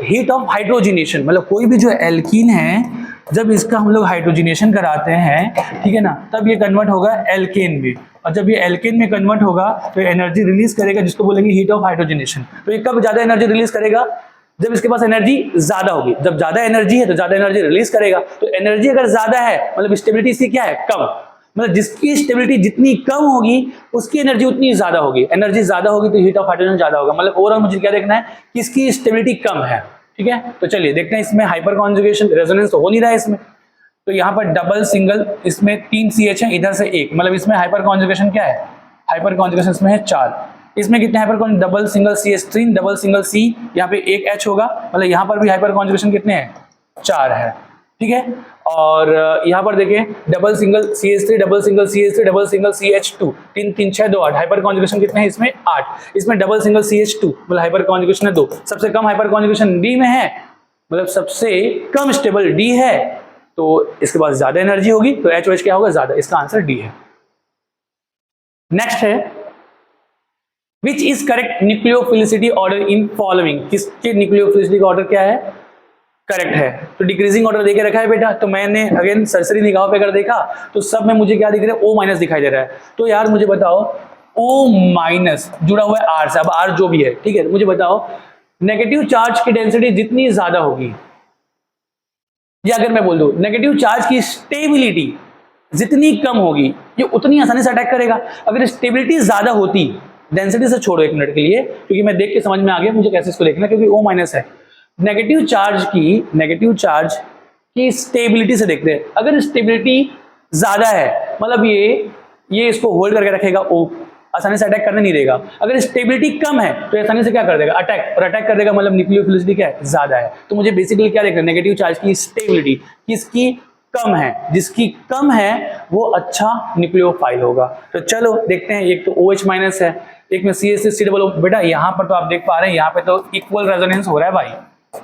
हीट ऑफ हाइड्रोजनेशन। मतलब कोई भी जो एल्कीन है, जब इसका हम लोग हाइड्रोजनेशन कराते हैं, ठीक है ना, तब ये कन्वर्ट होगा एल्केन में, और जब ये एल्केन में कन्वर्ट होगा तो एनर्जी रिलीज करेगा, जिसको बोलेंगे हीट ऑफ हाइड्रोजनेशन। तो ये कब ज्यादा एनर्जी रिलीज करेगा, जब इसके पास एनर्जी ज्यादा होगी, जब ज्यादा एनर्जी है तो ज्यादा एनर्जी रिलीज करेगा। तो एनर्जी अगर ज्यादा है मतलब स्टेबिलिटी इसकी क्या है, कम, मतलब जिसकी स्टेबिलिटी जितनी कम होगी उसकी एनर्जी उतनी ज्यादा होगी, एनर्जी ज्यादा होगी तो हीट ऑफ हाइड्रोजन ज्यादा होगा। मतलब ओवरऑल मुझे क्या देखना है, किसकी स्टेबिलिटी कम है, ठीक है। तो चलिए देखते हैं, इसमें हाइपर कॉन्जुगेशन रेजोनेंस तो हो नहीं रहा है इसमें, तो यहाँ पर डबल सिंगल, इसमें 3 CH है, इधर से 1, मतलब इसमें हाइपर कॉन्जुगेशन क्या है, हाइपर कॉन्जुगेशन इसमें है 4। इसमें कितने hyper conjugation, double single CH3, double single C, यहाँ पे 1 H होगा, मतलब यहाँ पर भी हाइपर कॉन्जुगेशन कितने हैं, 4 है, ठीक है। और यहाँ पर देखिए double single CH3, double single CH3, double single CH2, 3 3 6 2 8, hyper conjugation कितने हैं इसमें, 8। इसमें डबल सिंगल CH2, मतलब हाइपर कॉन्जुगेशन है 2। सबसे कम हाइपर कॉन्जुगेशन D में है, मतलब सबसे कम स्टेबल D है, तो इसके पास ज्यादा एनर्जी होगी, तो HOH क्या होगा, ज्यादा। इसका आंसर डी है। नेक्स्ट है which is correct nucleophilicity order in following. किसके न्यूक्लियोफिलिसिटी का ऑर्डर क्या है, करेक्ट है। तो डिक्रीजिंग ऑर्डर देके रखा है बेटा, तो मैंने अगेन सरसरी निगाह पे अगर देखा तो सब में मुझे क्या दिख रहा है, O- दिखाई दे रहा है। तो यार मुझे बताओ O- जुड़ा हुआ है R से, अब R जो भी है, ठीक है, मुझे बताओ नेगेटिव चार्ज की डेंसिटी जितनी ज्यादा होगी, या अगर मैं बोल दूं नेगेटिव चार्ज की स्टेबिलिटी जितनी कम होगी, ये उतनी आसानी से अटैक करेगा। अगर स्टेबिलिटी ज्यादा होती, डेंसिटी से छोड़ो एक मिनट के लिए, क्योंकि मैं देख के समझ में आ गया मुझे कैसे इसको देखना, क्योंकि O- है। नेगेटिव चार्ज की स्टेबिलिटी से देखते हैं, अगर स्टेबिलिटी ज्यादा है, मतलब ये इसको होल्ड करके रखेगा, O आसानी से अटैक करने नहीं देगा। अगर स्टेबिलिटी कम है तो आसानी से क्या कर देगा, अटैक, और अटैक कर देगा मतलब न्यूक्लियोफिलिसिटी क्या है, ज्यादा है। तो मुझे बेसिकली क्या देखना है, नेगेटिव चार्ज की स्टेबिलिटी किसकी कम है, जिसकी कम है वो अच्छा न्यूक्लियोफाइल होगा। तो चलो देखते हैं, एक तो OH माइनस है, एक में CH3 डबल। बेटा यहाँ पर तो आप देख पा रहे हैं, यहाँ पे तो इक्वल रेजोनेंस हो रहा है भाई,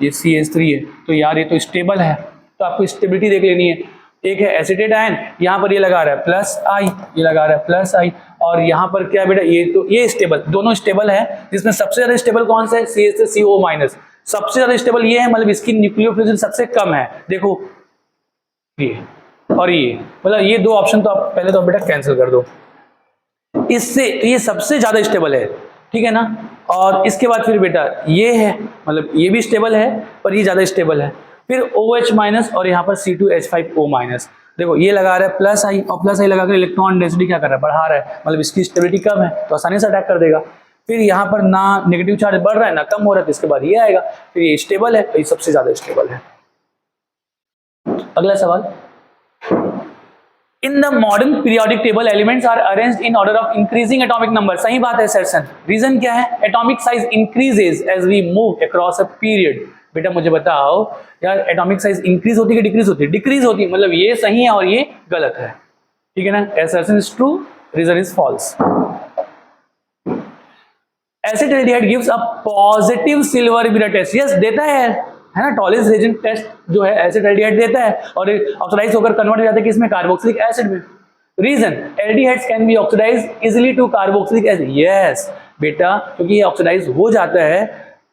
ये CH3 है, तो यार ये तो स्टेबल है, तो आपको स्टेबिलिटी देख लेनी है। एक है एसिटेट आयन, यहाँ पर ये लगा रहा है प्लस आई, ये लगा रहा है प्लस आई, और यहाँ पर क्या बेटा, ये तो ये स्टेबल, दोनों स्टेबल है। जिसमें सबसे ज्यादा स्टेबल कौन सा है, CH3CO माइनस, सबसे ज्यादा स्टेबल ये है, मतलब इसकी न्यूक्लियोफिलिसिटी सबसे कम है। देखो ये और ये, मतलब ये दो ऑप्शन तो आप पहले तो बेटा कैंसिल कर दो, इससे ये सबसे ज्यादा स्टेबल है, ठीक है ना। और इसके बाद फिर बेटा ये है, मतलब ये भी स्टेबल है पर ये ज्यादा स्टेबल है। फिर OH माइनस और यहाँ पर C2H5O माइनस, देखो ये लगा रहा है प्लस आई, और प्लस आई लगाकर इलेक्ट्रॉन डेंसिटी क्या कर रहा है, बढ़ा रहा है, मतलब इसकी स्टेबिलिटी कम है तो आसानी से अटैक कर देगा। फिर यहाँ पर ना नेगेटिव चार्ज बढ़ रहा है ना कम हो रहा है, तो इसके बाद ये आएगा, फिर ये स्टेबल है, तो ये सबसे ज्यादा स्टेबल है। अगला सवाल, in the modern periodic table elements are arranged in order of increasing atomic number. सही बात है सर्सन, रीजन क्या है, atomic size increases as we move across a period. बेटा मुझे बताओ यार, एटॉमिक साइज इंक्रीज होती है कि डिक्रीज होती है, डिक्रीज होती है, मतलब ये सही है और ये गलत है, ठीक है ना। Assertion is true, reason is false. Acetaldehyde gives a positive silver mirror test, yes देता है ना, टॉलेस रेजेंट टेस्ट जो है एसिटाल्डिहाइड देता है, और ऑक्सीडाइज होकर कन्वर्ट हो जाता है किसमें, कार्बोक्सिलिक एसिड में। Reason, aldehydes can be oxidize easily to carboxylic acid, yes बेटा क्योंकि ये ऑक्सीडाइज हो जाता है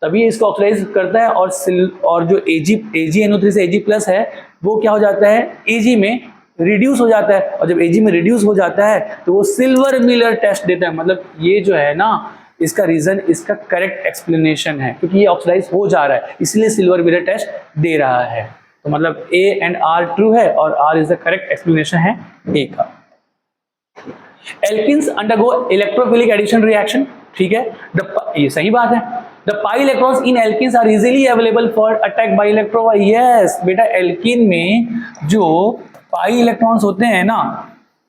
तभी इसको ऑक्सीडाइज करता है, और जो AgNO3 से Ag+ है वो क्या हो जाता है, Ag में रिड्यूस हो जाता है, और जब Ag में रिड्यूस हो जाता है तो वो सिल्वर मिलर टेस्ट देता है। मतलब ये जो है ना, इसका रीजन, इसका करेक्ट एक्सप्लेनेशन है, क्योंकि ये ऑक्सीडाइज हो जा रहा है इसलिए सिल्वर मिलर टेस्ट दे रहा है। तो मतलब A एंड R ट्रू है और R is the correct explanation है A का। Alkenes undergo electrophilic addition reaction, ठीक है, ये सही बात है। The pi electrons in alkenes are easily available for attack by electrophile, yes बेटा एल्किन में जो पाई इलेक्ट्रॉन्स होते हैं ना,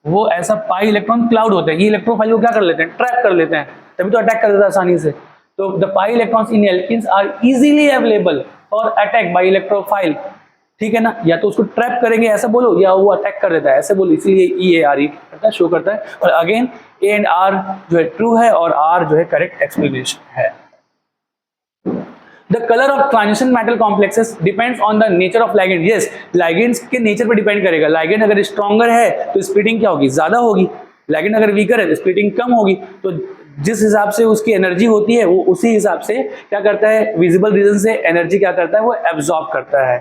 वो ऐसा पाई इलेक्ट्रॉन क्लाउड होते हैं, ये इलेक्ट्रोफाइल को क्या कर लेते हैं, ट्रैप कर लेते हैं, तभी तो अटैक कर देता है आसानी से। तो the pi electrons in alkenes are easily available for attack by electrophile, ठीक है ना। या तो उसको ट्रैप करेंगे ऐसा बोलो, या वो अटैक कर देता है ऐसे बोलो, इसीलिए EAR करता है, शो करता है। और अगेन A एंड R जो है ट्रू है और R जो है करेक्ट एक्सप्लेनेशन है। The colour of transition metal complexes depends on the nature of ligand, yes ligands के नेचर पर डिपेंड करेगा। लाइगेंड अगर स्ट्रॉन्गर है तो स्प्लिटिंग क्या होगी, ज्यादा होगी, लाइगेंड अगर वीकर है तो स्प्लिटिंग कम होगी। तो जिस हिसाब से उसकी एनर्जी होती है वो उसी हिसाब से क्या करता है, विजिबल रीजन से एनर्जी क्या करता है, वो एब्जॉर्ब करता है,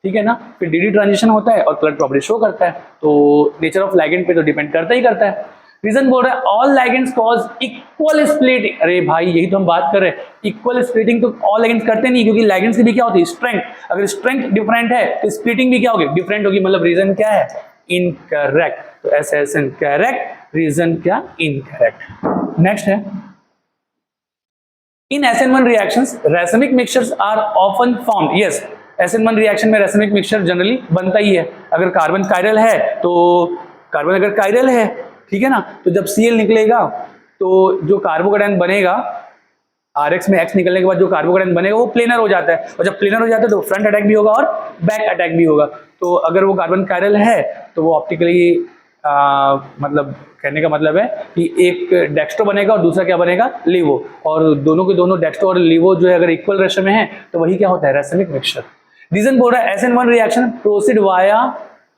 ठीक है ना। फिर DD ट्रांजिशन होता है और कलर प्रॉपर्टी शो करता है, तो नेचर ऑफ लाइगेंड पे तो डिपेंड करता ही करता है। रीजन बोल रहा है all ligands cause equal splitting, अरे भाई यही तो हम बात कर रहे हैं, इक्वल स्प्लिटिंग तो ऑल लाइगेंड्स करते नहीं, क्योंकि लाइगेंड्स की भी क्या होती है, स्ट्रेंथ, अगर स्ट्रेंथ डिफरेंट है तो स्प्लिटिंग भी क्या होगी, डिफरेंट होगी, मतलब रीजन क्या है, इनकरेक्ट। तो असर्शन करेक्ट, रीजन क्या, इनकरेक्ट। नेक्स्ट है, in SN1 reactions racemic mixtures are often formed, yes SN1 reaction में रैसमिक मिक्सचर जनरली बनता ही है। अगर कार्बन कायरल है तो कार्बन अगर कायरल है, ठीक है ना, तो जब Cl निकलेगा तो जो कार्बोकेटायन बनेगा RX में X निकलने के बाद जो कार्बोकेटायन बनेगा वो प्लेनर हो जाता है, और जब प्लेनर हो जाता है तो फ्रंट अटैक भी होगा और बैक अटैक भी होगा। तो अगर वो कार्बन कायरल है तो वो ऑप्टिकली मतलब कहने का मतलब है कि एक डेक्स्ट्रो बनेगा और दूसरा क्या बनेगा, लिवो, और दोनों के दोनों डेक्स्ट्रो और लिवो जो है अगर इक्वल रेशो में है तो वही क्या होता है, रैसमिक मिक्सचर। रीजन बोल रहा है SN1 रिएक्शन प्रोसीड वाया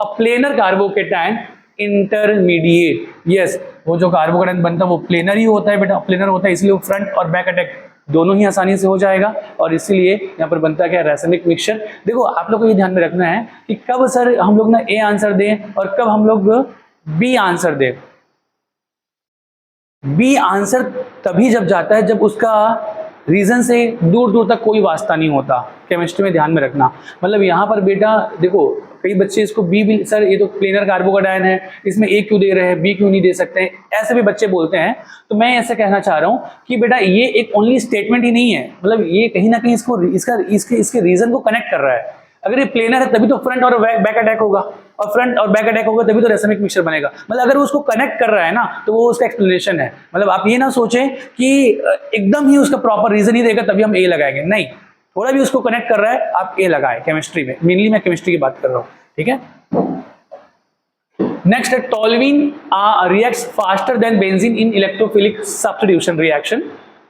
अ प्लेनर कार्बोकेटायन इंटरमीडिएट, यस वो जो कार्बोकेटायन बनता है वो प्लेनर ही होता है बेटा, प्लेनर होता है इसलिए वो फ्रंट और बैक अटैक दोनों ही आसानी से हो जाएगा, और इसलिए यहाँ पर बनता है क्या, रैसमिक मिक्सचर। देखो आप लोग को ये ध्यान में रखना है कि कब सर हम लोग ना A आंसर दें और कब हम लोग B आंसर दें। B आंसर तभी जब जाता है जब उसका रीजन से दूर दूर तक कोई वास्ता नहीं होता, केमिस्ट्री में ध्यान में रखना। मतलब यहाँ पर बेटा देखो कई बच्चे इसको B भी, सर ये तो प्लेनर कार्बोकेटायन है इसमें A क्यों दे रहे हैं, B क्यों नहीं दे सकते हैं, ऐसे भी बच्चे बोलते हैं। तो मैं ऐसे कहना चाह रहा हूँ कि बेटा ये एक ओनली स्टेटमेंट ही नहीं है, मतलब ये कहीं ना कहीं इसको इसके रीजन को कनेक्ट कर रहा है। अगर ये प्लेनर है तभी तो फ्रंट और बैक अटैक होगा, और फ्रंट और बैक अटैक होगा तभी तो रेसमिक मिक्सचर बनेगा। मतलब अगर वो उसको कनेक्ट कर रहा है ना तो वो उसका एक्सप्लेनेशन है। मतलब आप ये ना सोचें कि एकदम ही उसका प्रॉपर रीजन ही देगा तभी हम ए लगाएंगे, नहीं, थोड़ा भी उसको कनेक्ट कर रहा है आप ए लगाएं। केमिस्ट्री में मेनली मैं केमिस्ट्री की बात कर रहा हूँ, ठीक है। नेक्स्ट है toluene reacts faster than benzene in electrophilic substitution reaction.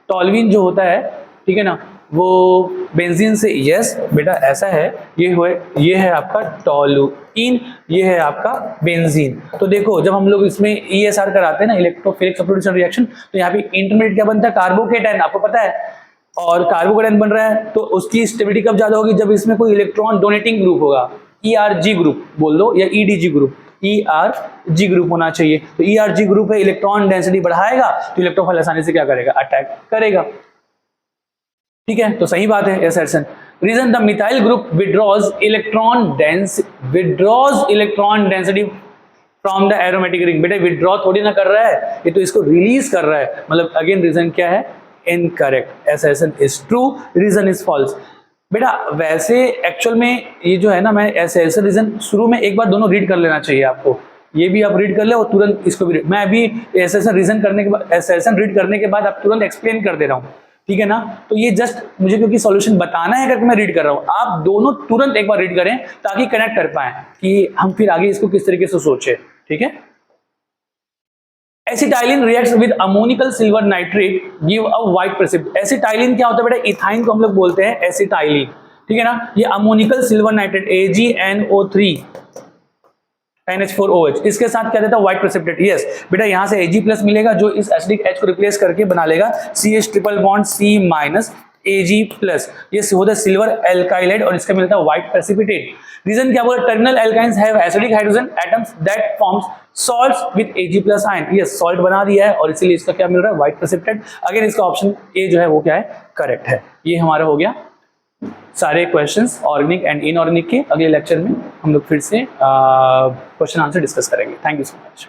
Toluene जो होता है, ठीक है ना, वो बेंजीन से, यस बेटा ऐसा है, ये है आपका टोल्यूइन, ये है आपका बेंजीन। तो देखो जब हम लोग इसमें ESR कराते हैं ना, इलेक्ट्रोफिलिक सब्स्टिट्यूशन रिएक्शन, तो यहाँ पे इंटरमीडिएट क्या बनता है, कार्बोकेटाइन, आपको पता है, और कार्बोकेटाइन बन रहा है तो उसकी स्टेबिलिटी कब ज्यादा होगी, जब इसमें कोई इलेक्ट्रॉन डोनेटिंग ग्रुप होगा, ERG ग्रुप बोल दो या EDG ग्रुप, ERG ग्रुप होना चाहिए। तो ERG ग्रुप है, इलेक्ट्रॉन डेंसिटी बढ़ाएगा तो इलेक्ट्रोफाइल आसानी से क्या करेगा, अटैक करेगा, ठीक है। तो सही बात है assertion. Reason the methyl group withdraws electron density from the aromatic ring. बेटा विड्रॉ थोड़ी ना कर रहा है, ये तो इसको रिलीज कर रहा है। मतलब अगेन रीजन क्या है, incorrect, assertion is true, reason is false. बेटा वैसे एक्चुअल में ये जो है ना, मैं एसर्शन रीजन शुरू में एक बार दोनों रीड कर लेना चाहिए आपको, ये भी आप रीड कर ले और तुरंत इसको भी मैं अभी एसर्शन रीजन करने के बाद, एसर्शन रीड करने के बाद आप तुरंत एक्सप्लेन कर दे रहा हूँ, ठीक है ना। तो ये जस्ट मुझे क्योंकि सॉल्यूशन बताना है करके मैं रीड कर रहा हूँ, आप दोनों तुरंत एक बार रीड करें ताकि कनेक्ट कर पाए कि हम फिर आगे इसको किस तरीके से सोचे, ठीक है। Acetylene reacts with ammoniacal silver nitrate give a white precipitate. Acetylene क्या होता है बेटा, इथाइन को हम लोग बोलते हैं एसिटाइलिन, ठीक है ना। ये ammoniacal silver nitrate AgNO3 NH4OH, इसके साथ क्या देता है, व्हाइट प्रेसिपिटेट। यस बेटा यहाँ से Ag+ मिलेगा जो इस एसिडिक H को रिप्लेस करके बना लेगा CH triple bond C- Ag+, ये होता है सिल्वर एल्काइलाइड और इसका मिलता है व्हाइट प्रेसिपिटेट। रीजन क्या बोला, terminal alkynes have acidic hydrogen atoms that forms salts with Ag+ ion. ये सॉल्ट बना दिया है और इसीलिए इसका क्या मिल रहा है, व्हाइट प्रेसिपिटेट। अगेन इसका ऑप्शन ए जो है वो क्या है, करेक्ट है। ये हमारा हो गया सारे क्वेश्चंस ऑर्गेनिक एंड इनऑर्गेनिक के। अगले लेक्चर में हम लोग फिर से क्वेश्चन आंसर डिस्कस करेंगे। Thank you so much.